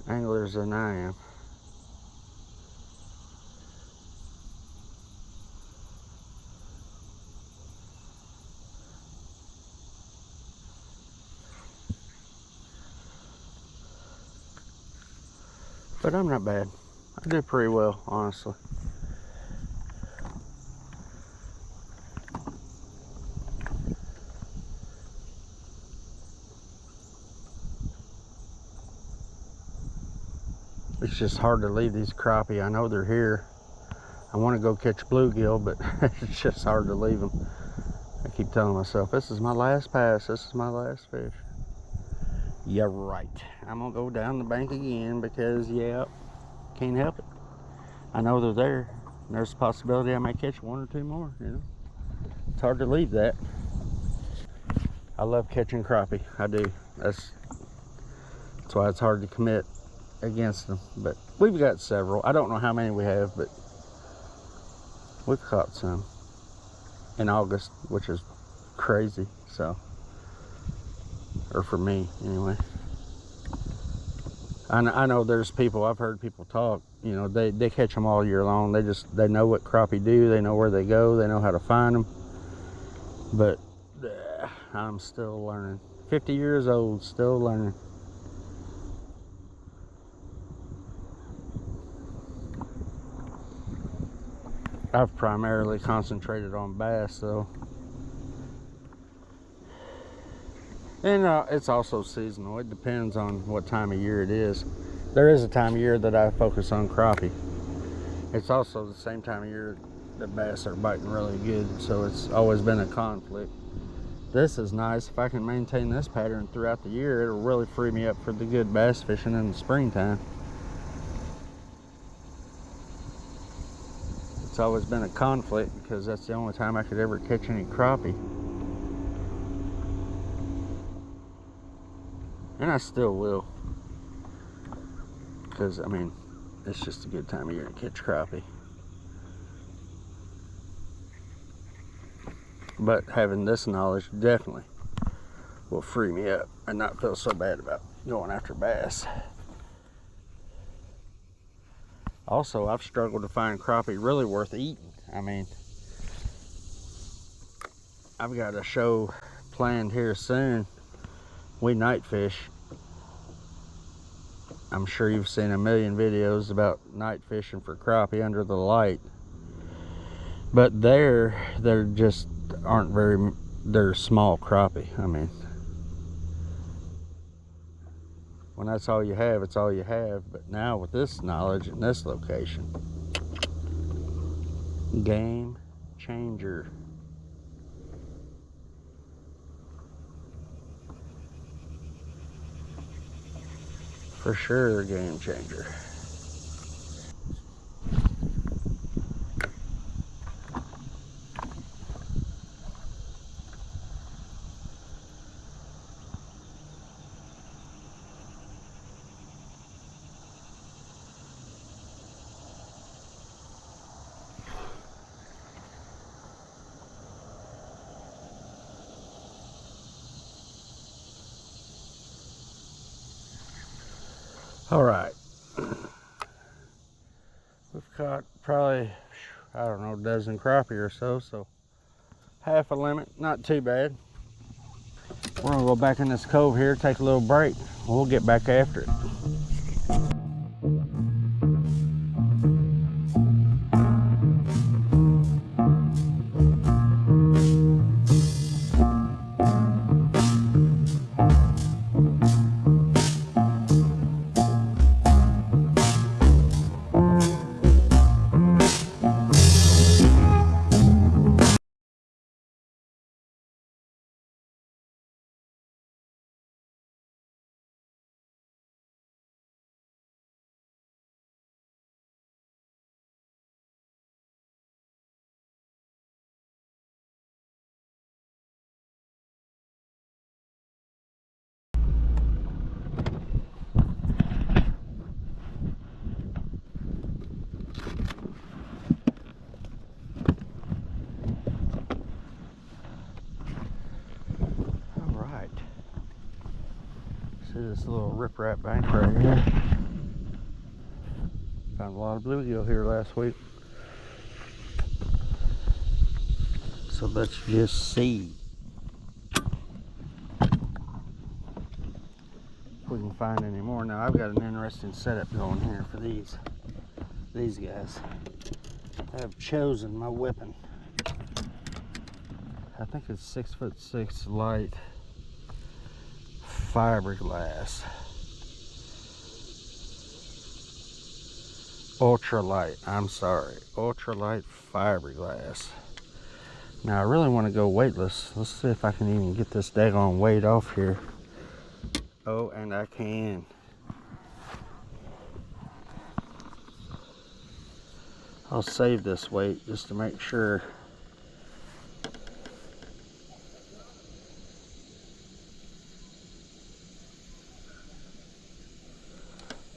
anglers than I am. But I'm not bad. I do pretty well, honestly. It's just hard to leave these crappie. I know they're here. I want to go catch bluegill, but it's just hard to leave them. I keep telling myself, this is my last pass. This is my last fish. Yeah, right. I'm going to go down the bank again because, yeah, can't help it. I know they're there. There's a possibility I may catch one or two more, you know. It's hard to leave that. I love catching crappie. I do. That's why it's hard to commit against them. But we've got several. I don't know how many we have, but we've caught some in August, which is crazy. So, or for me anyway. I know there's people, I've heard people talk, you know, they catch them all year long. They know what crappie do, they know where they go, they know how to find them. But I'm still learning. 50 years old, still learning. I've primarily concentrated on bass though. And it's also seasonal. It depends on what time of year it is. There is a time of year that I focus on crappie. It's also the same time of year that bass are biting really good, so it's always been a conflict. This is nice. If I can maintain this pattern throughout the year, it'll really free me up for the good bass fishing in the springtime. It's always been a conflict because that's the only time I could ever catch any crappie. And I still will. Because, I mean, it's just a good time of year to catch crappie. But having this knowledge definitely will free me up and not feel so bad about going after bass. Also, I've struggled to find crappie really worth eating. I mean, I've got a show planned here soon. We night fish. I'm sure you've seen a million videos about night fishing for crappie under the light. But they're just aren't very, they're small crappie. I mean, when that's all you have, it's all you have. But now with this knowledge and this location, game changer. For sure, game changer. All right, we've caught probably, I don't know, a dozen crappie or so half a limit, not too bad. We're gonna go back in this cove here, take a little break. We'll get back after it. See this little riprap bank right here? Found a lot of bluegill here last week. So let's just see if we can find any more. Now I've got an interesting setup going here for these guys. I have chosen my weapon. I think it's 6'6" light fiberglass. Ultralight, ultralight fiberglass. Now I really want to go weightless. Let's see if I can even get this daggone weight off here. Oh, and I can. I'll save this weight just to make sure.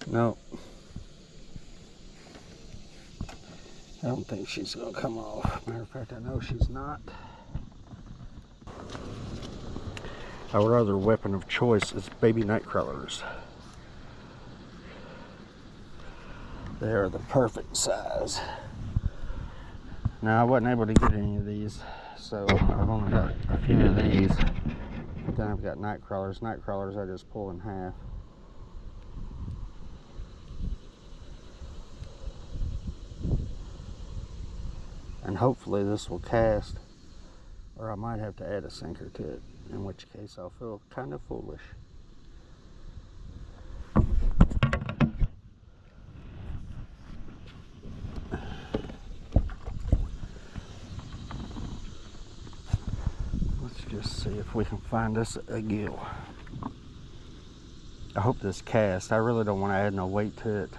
Nope. I don't think she's gonna come off. Matter of fact, I know she's not. Our other weapon of choice is baby night crawlers. They are the perfect size. Now I wasn't able to get any of these, so I've only got a few of these. But then I've got night crawlers. Night crawlers I just pull in half. And hopefully this will cast, or I might have to add a sinker to it, in which case I'll feel kind of foolish. Let's just see if we can find us a gill. I hope this casts. I really don't want to add no weight to it.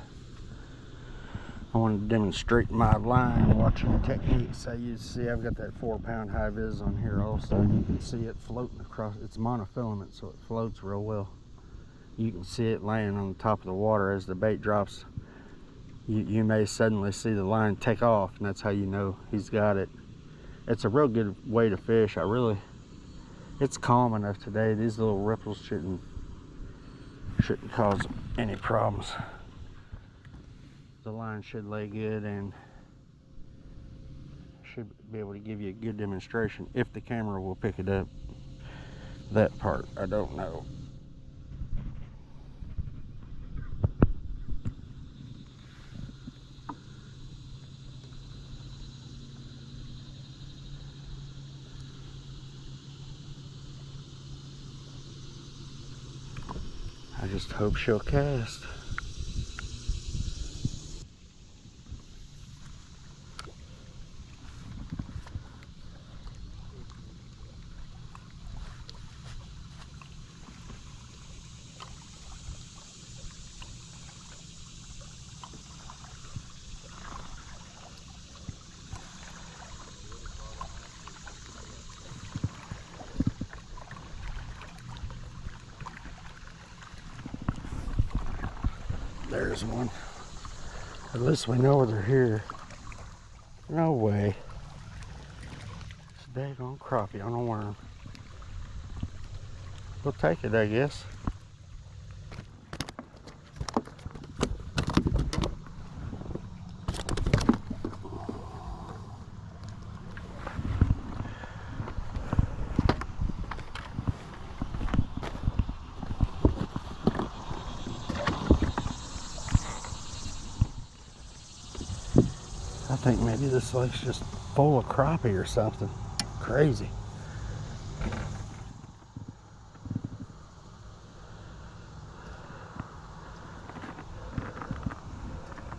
I want to demonstrate my line watching techniques. I use, see, I've got that 4-pound high vis on here also. You can see it floating across. It's monofilament, so it floats real well. You can see it laying on the top of the water as the bait drops. You may suddenly see the line take off, and that's how you know he's got it. It's a real good way to fish. It's calm enough today. These little ripples shouldn't cause any problems. The line should lay good and should be able to give you a good demonstration if the camera will pick it up. That part, I don't know. I just hope she'll cast. There's one. At least we know they're here. No way. It's a daggone crappie on a worm. We'll take it, I guess. I think maybe this lake's just full of crappie or something. Crazy.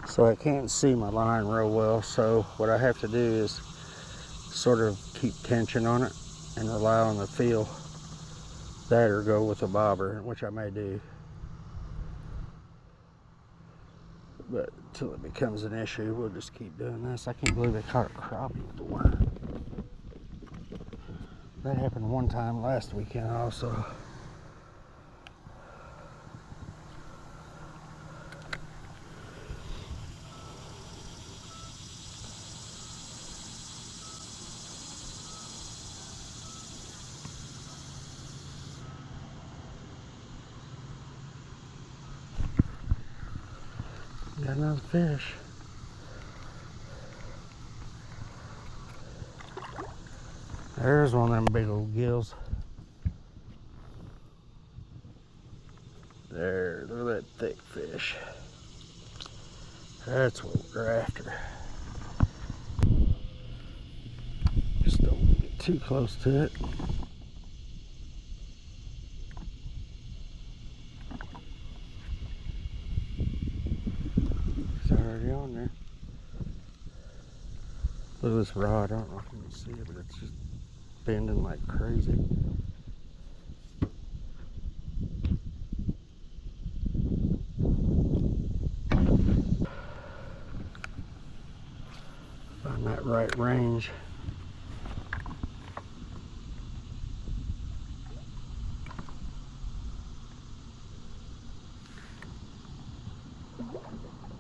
So I can't see my line real well, so what I have to do is sort of keep tension on it and rely on the feel. That or go with a bobber, which I may do. But until it becomes an issue, we'll just keep doing this. I can't believe they caught a crappie with the worm. That happened one time last weekend also. Got another fish. There's one of them big old gills. There, look at that thick fish. That's what we're after. Just don't get too close to it. It's already on there. Look at this rod. I don't know if you can see it, but it's just bending like crazy. Find that right range.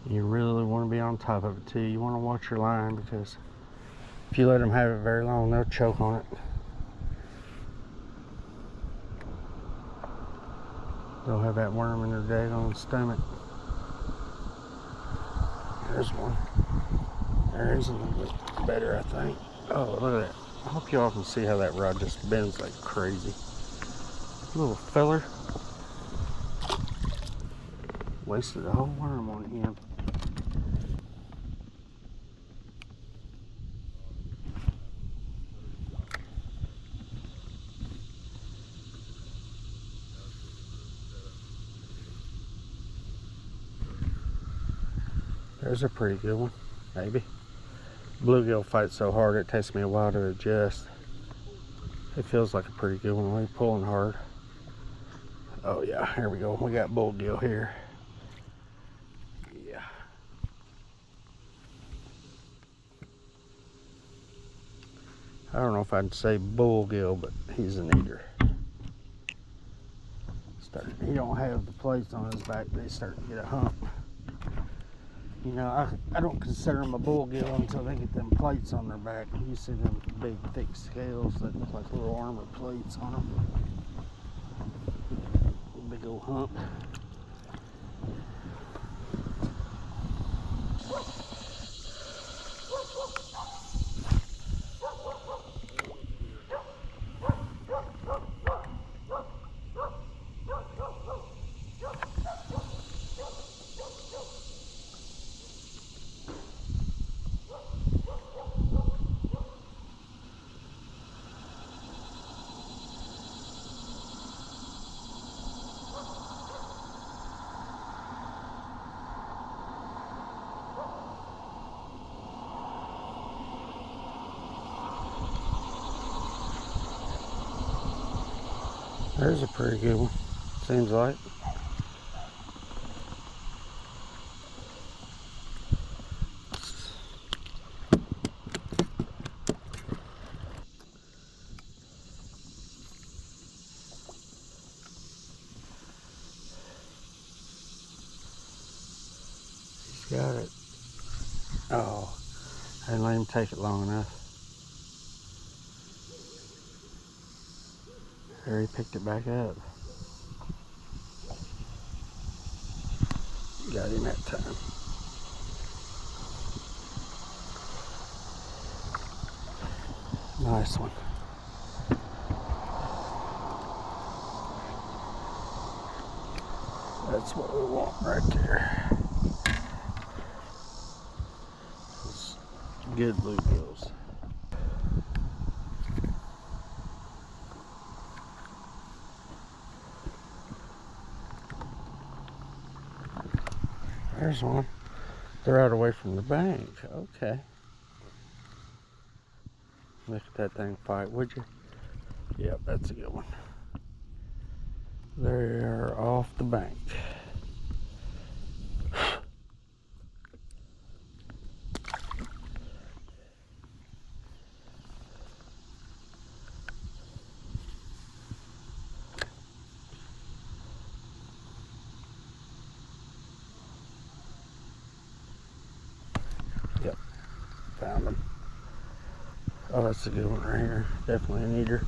You really want to be on top of it too. You want to watch your line, because if you let them have it very long, they'll choke on it. They'll have that worm in their daggone stomach. There's one. There's a little bit better, I think. Oh, look at that. I hope y'all can see how that rod just bends like crazy. Little feller. Wasted a whole worm on him. There's a pretty good one, maybe. Bluegill fights so hard it takes me a while to adjust. It feels like a pretty good one when you're pulling hard. Oh yeah, here we go. We got bluegill here. Yeah. I don't know if I'd say bluegill, but he's an eater. He don't have the plates on his back, they start to get a hump. You know, I don't consider them a bluegill until they get them plates on their back. You see them big, thick scales that look like little armor plates on them. Big old hump. There's a pretty good one, seems like. He's got it. Oh, I didn't let him take it long enough. There, he picked it back up. Got him that time. Nice one. That's what we want right there. It's good bluegills. There's one. They're out away from the bank. Okay. Look at that thing fight, would you? Yep, that's a good one. They're off the bank. Yep, found them. Oh, that's a good one right here. Definitely an eater.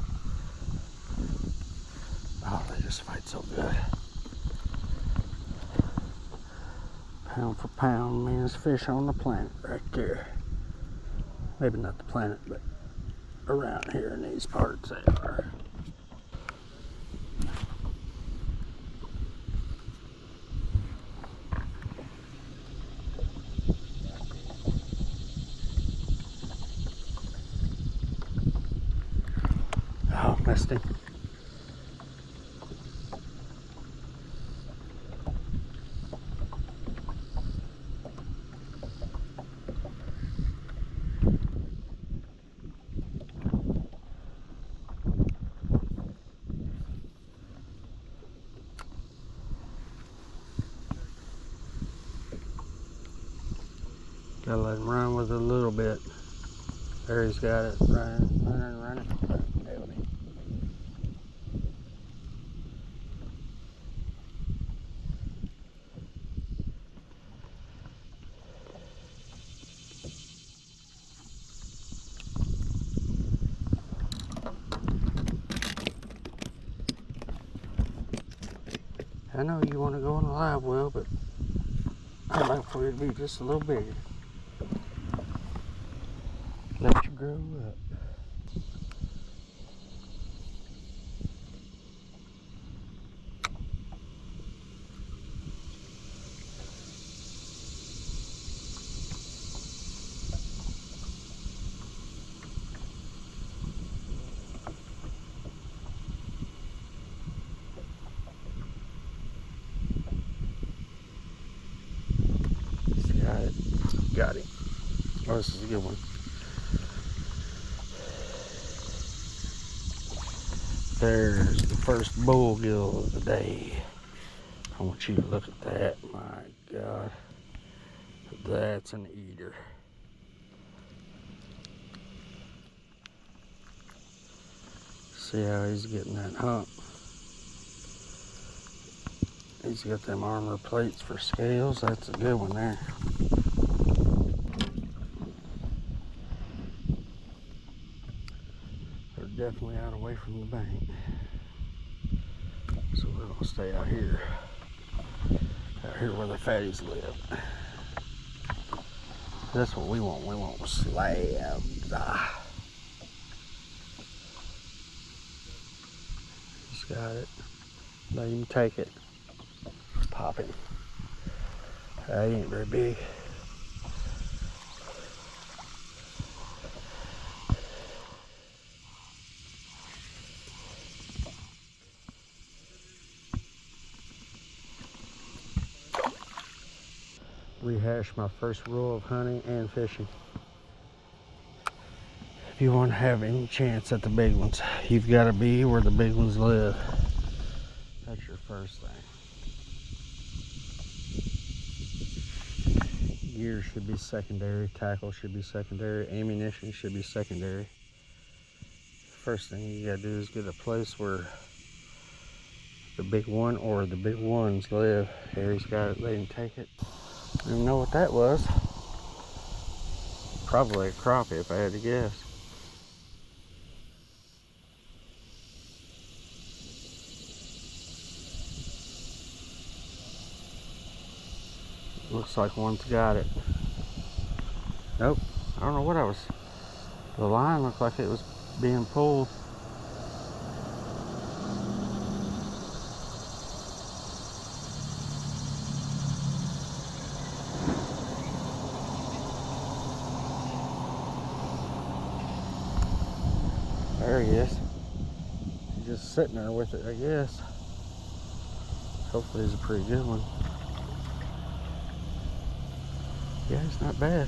Oh, they just fight so good. Pound for pound, meanest fish on the planet right there. Maybe not the planet, but around here in these parts they are. Oh, missed him. Gotta let him run with it a little bit. There he's got it. Running. Nailed him. I know you want to go in the live well, but I'd like for you to be just a little bigger. Let you grow up. Got him. Oh, this is a good one. There's the first bluegill of the day. I want you to look at that. My God. That's an eater. See how he's getting that hump. He's got them armor plates for scales. That's a good one there. They're definitely out away from the bank. So we're gonna stay out here. Out here where the fatties live. That's what we want. We want slabs. He's got it. Let him take it. Pop him. That ain't very big. Rehash my first rule of hunting and fishing. If you want to have any chance at the big ones, you've got to be where the big ones live. That's your first thing. Gear should be secondary, tackle should be secondary, ammunition should be secondary. First thing you gotta do is get a place where the big one or the big ones live. Here he's got it, let him take it. I don't even know what that was. Probably a crappie if I had to guess. Looks like one's got it. Nope, I don't know what I was. The line looked like it was being pulled. There he is. He's just sitting there with it, I guess. Hopefully he's a pretty good one. Yeah, it's not bad.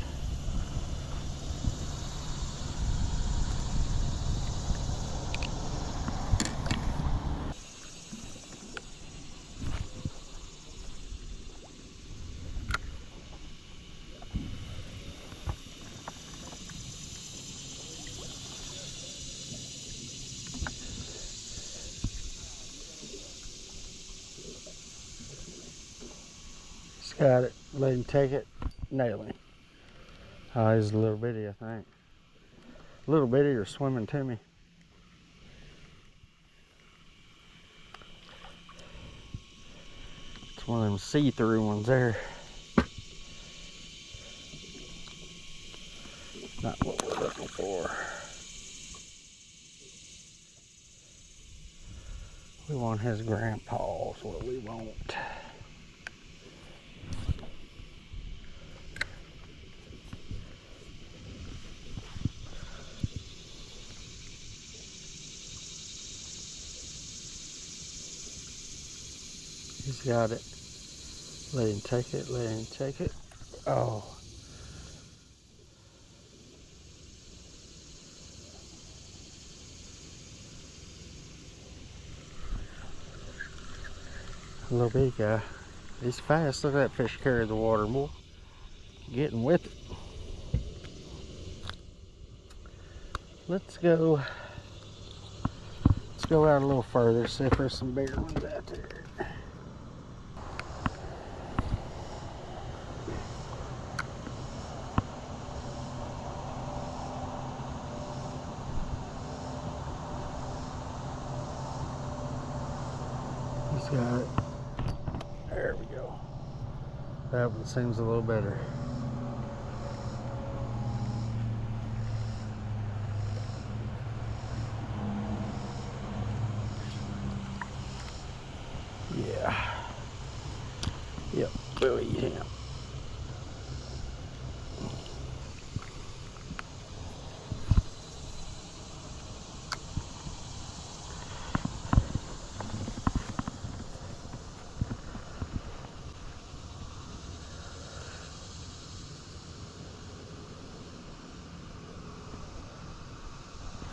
He's got it. Let him take it. Nail him. Oh, he's a little bitty, I think. A little bitty or swimming to me. It's one of them see-through ones there. Not what we're looking for. We want his grandpa's what we want. He's got it. Let him take it, let him take it. Oh. A little big guy. He's fast. Look at that fish carry the water more. Getting with it. Let's go out a little further, see if there's some bigger ones out there. He's got it. There we go. That one seems a little better. Yeah. Yep, we'll eat him.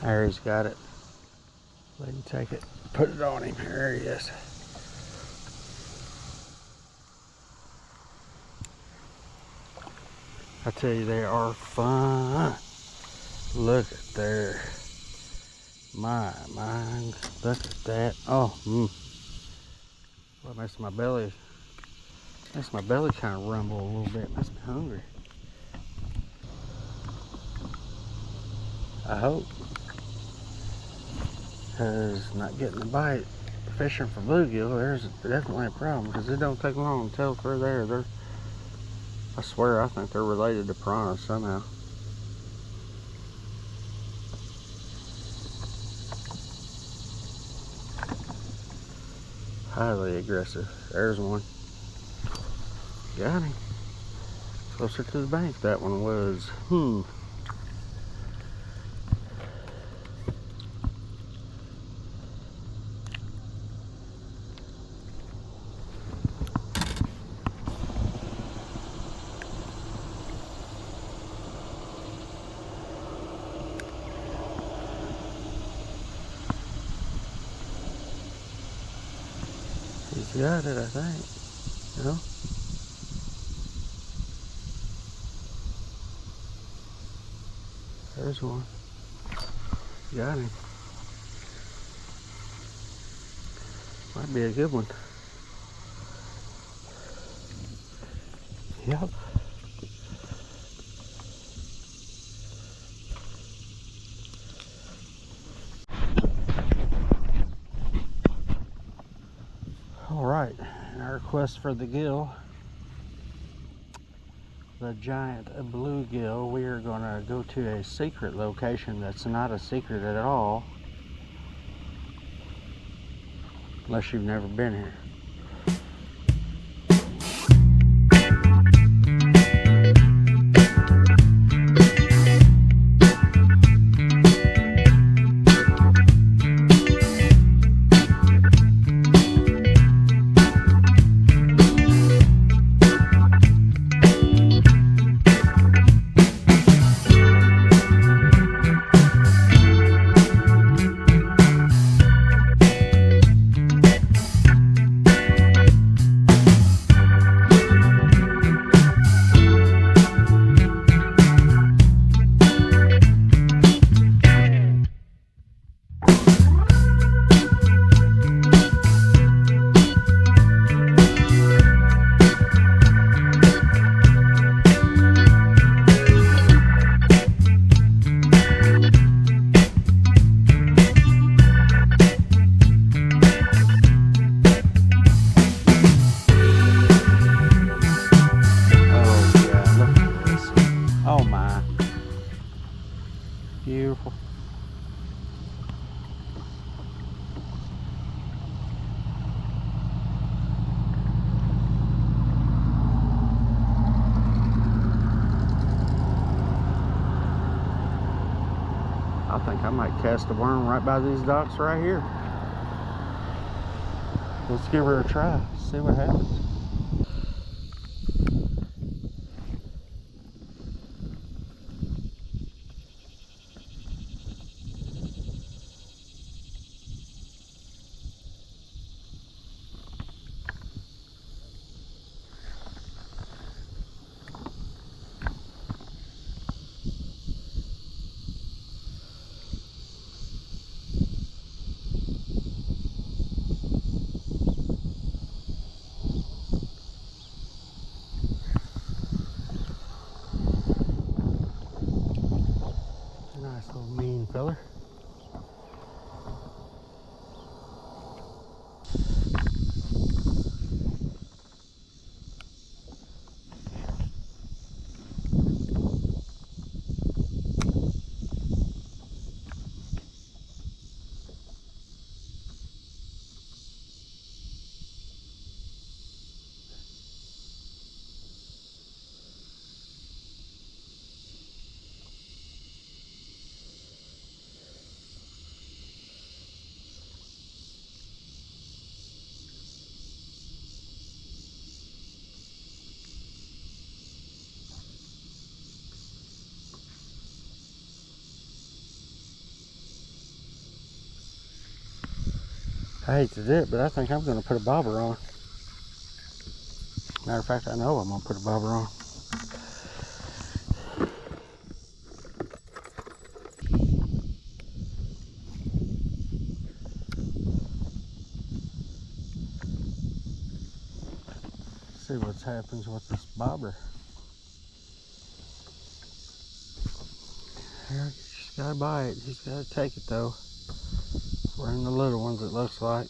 There, he's got it. Let him take it. Put it on him. There he is. I tell you, they are fun. Look at there. My, look at that. Oh, What makes my belly kind of rumble a little bit. Makes me hungry. I hope. Because not getting a bite fishing for bluegill, there's definitely a problem, because it don't take long until they're there. I swear, I think they're related to piranhas somehow. Highly aggressive. There's one. Got him. Closer to the bank that one was. He's got it, I think. No? There's one. Got him. Might be a good one. Yep. Alright, in our quest for the gill, the giant bluegill, we are going to go to a secret location that's not a secret at all, unless you've never been here. careful. I think I might cast a worm right by these docks right here. Let's give her a try, see what happens. Nice little mean feller. I hate to do it, but I think I'm going to put a bobber on. Matter of fact, I know I'm going to put a bobber on. See what happens with this bobber. Here, she's got to bite it. She's got to take it though. We're in the little ones, it looks like.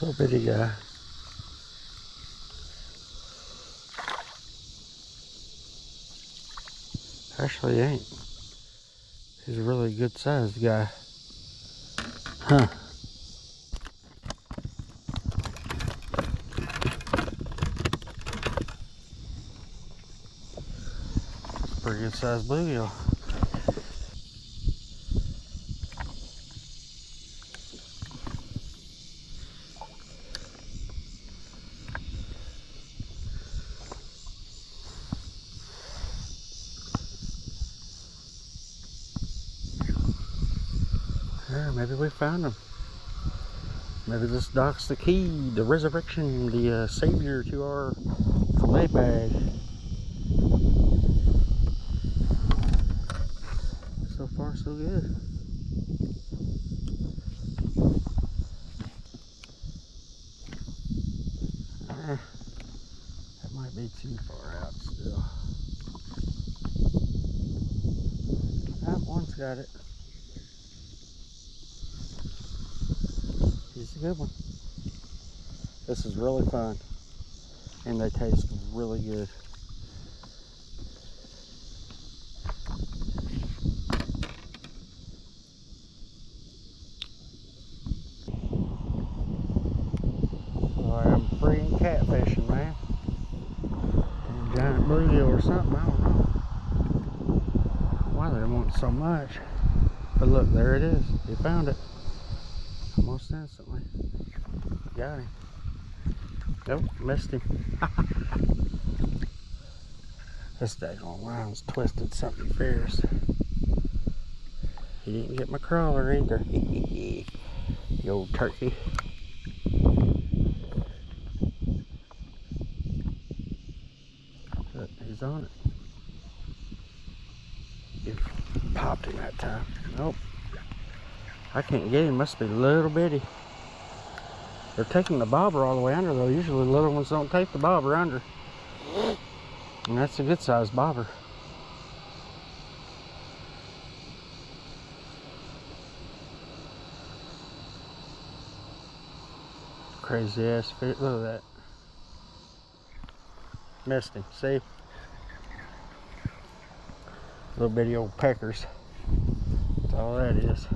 Little bitty guy. Actually, he ain't. He's a really good sized guy. Huh. Pretty good sized bluegill. Yeah, maybe we found him. Maybe this dock's the key, the resurrection, the savior to our fillet bag. So far, so good. That might be too far out still. That one's got it. He's a good one. This is really fun. And they taste really good. So I'm free catfishing, man. And giant bluegill or something. I don't know why they want so much. But look, there it is. He found it almost instantly. Got him. Nope, missed him. This daggone line's twisted something fierce. He didn't get my crawler either. You old turkey. Look, he's on it. He popped him that time. Nope. I can't get him. Must be little bitty. They're taking the bobber all the way under though. Usually the little ones don't take the bobber under. And that's a good sized bobber. Crazy ass fish. Look at that. Missed him. See? Little bitty old peckers. That's all that is.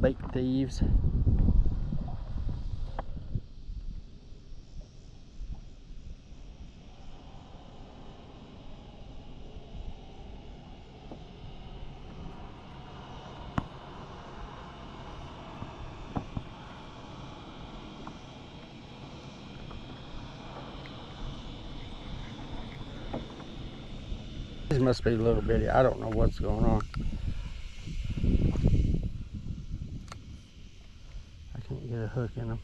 Bait thieves. These must be a little bitty. I don't know what's going on. I can't get a hook in them.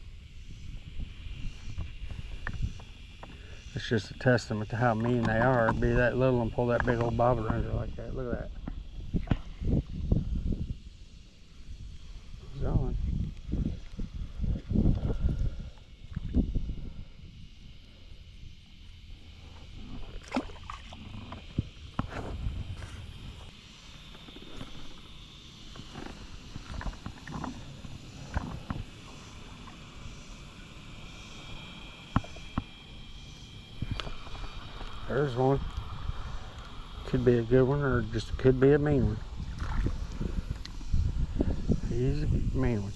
It's just a testament to how mean they are. Be that little and pull that big old bobber under like that. Look at that. He's on. There's one. Could be a good one or just could be a mean one. He's a mean one.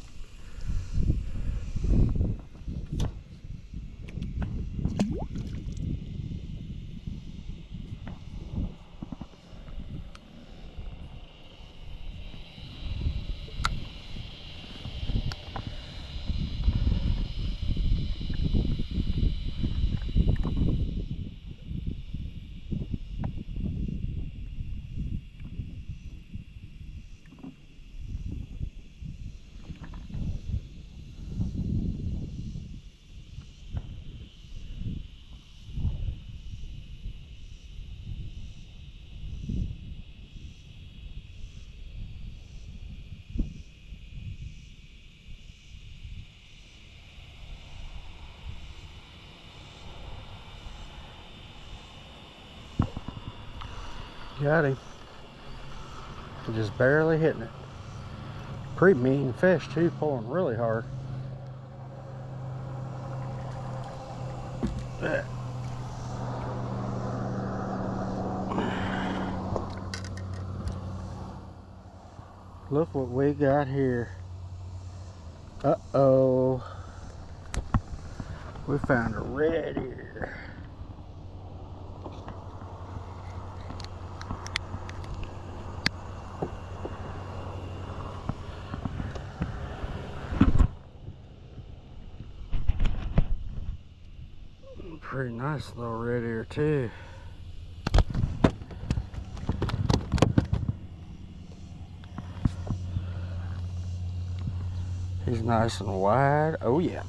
Got him. Just barely hitting it. Pretty mean fish too, pulling really hard. Look what we got here. Uh-oh. We found a red ear. Pretty nice little red ear too. He's nice and wide. Oh yeah.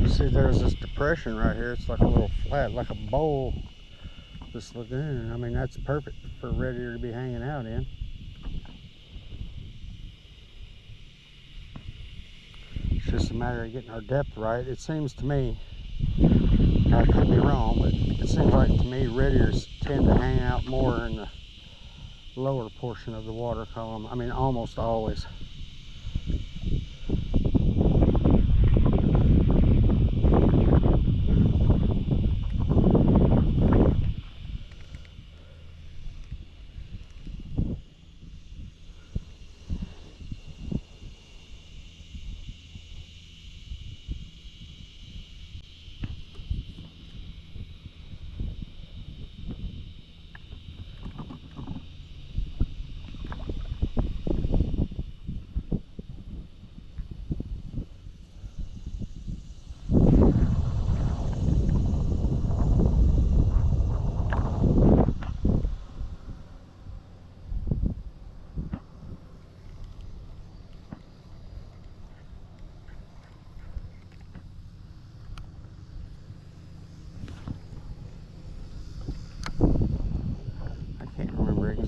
See, there's this depression right here. It's like a little flat, like a bowl. This lagoon. I mean, that's perfect for a red ear to be hanging out in. It's just a matter of getting our depth right. It seems to me, I could be wrong, but it seems like to me red ears tend to hang out more in the lower portion of the water column. I mean, almost always.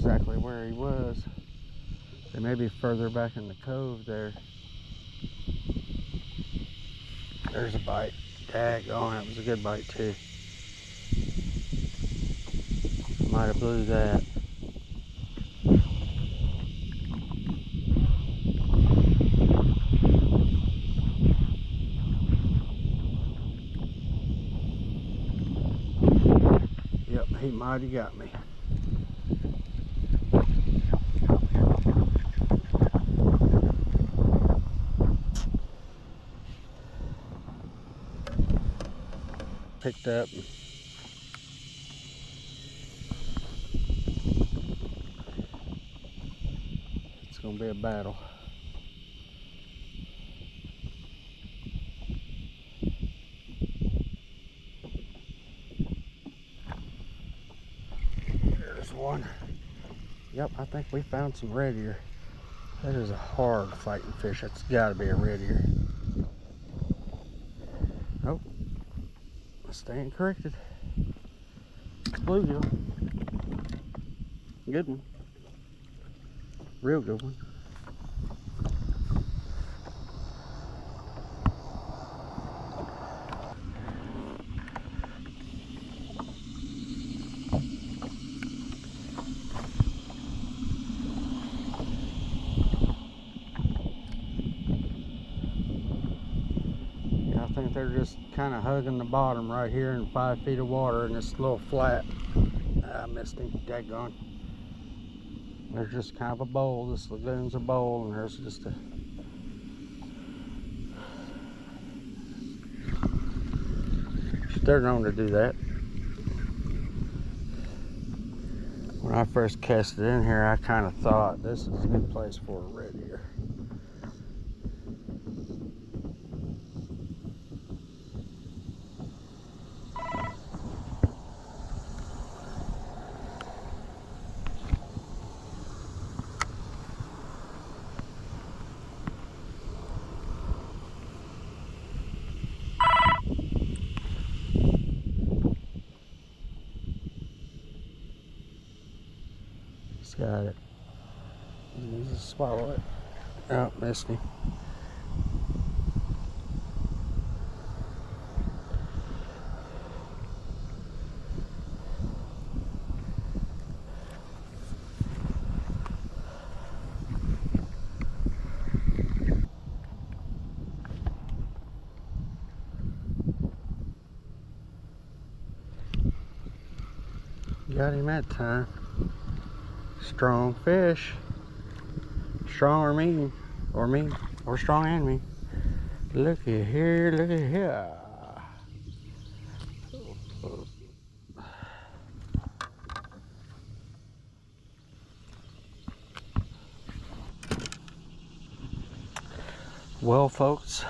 exactly where he was. They may be further back in the cove there. There's a bite. Daggone, that was a good bite too. Might have blew that. Yep, he might have got me. Picked up. It's gonna be a battle. There's one. Yep, I think we found some red ear. That is a hard fighting fish. That's gotta be a red ear. Nope. Staying corrected. Bluegill. Good one. Real good one. Yeah, I think they're just kind of hugging the bottom right here in 5 feet of water in this little flat. I missed him. Daggone. There's just kind of a bowl. This lagoon's a bowl, and there's just a they're known to do that. When I first cast it in here, I kind of thought this is a good place for a red ear. Got it. He needs to swallow it. Oh, missed me. Got him that time. Strong fish. Strong or mean. Or mean. Or strong and mean. Looky here, looky here. Well, folks,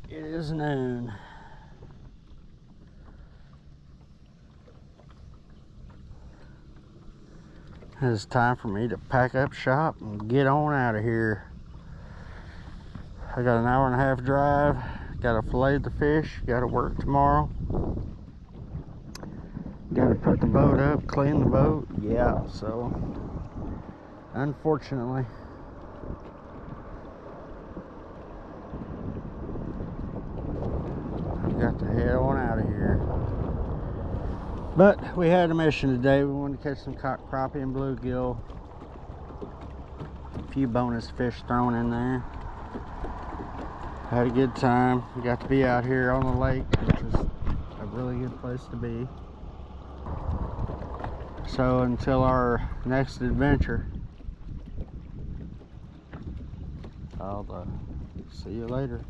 it is noon. It's time for me to pack up shop and get on out of here. I got an hour and a half drive. Got to fillet the fish. Got to work tomorrow. Got to put the boat up, clean the boat. Yeah, so unfortunately, I've got to head on out of here. But we had a mission today. We wanted to catch some crappie and bluegill. A few bonus fish thrown in there. Had a good time. We got to be out here on the lake, which is a really good place to be. So until our next adventure, I'll see you later.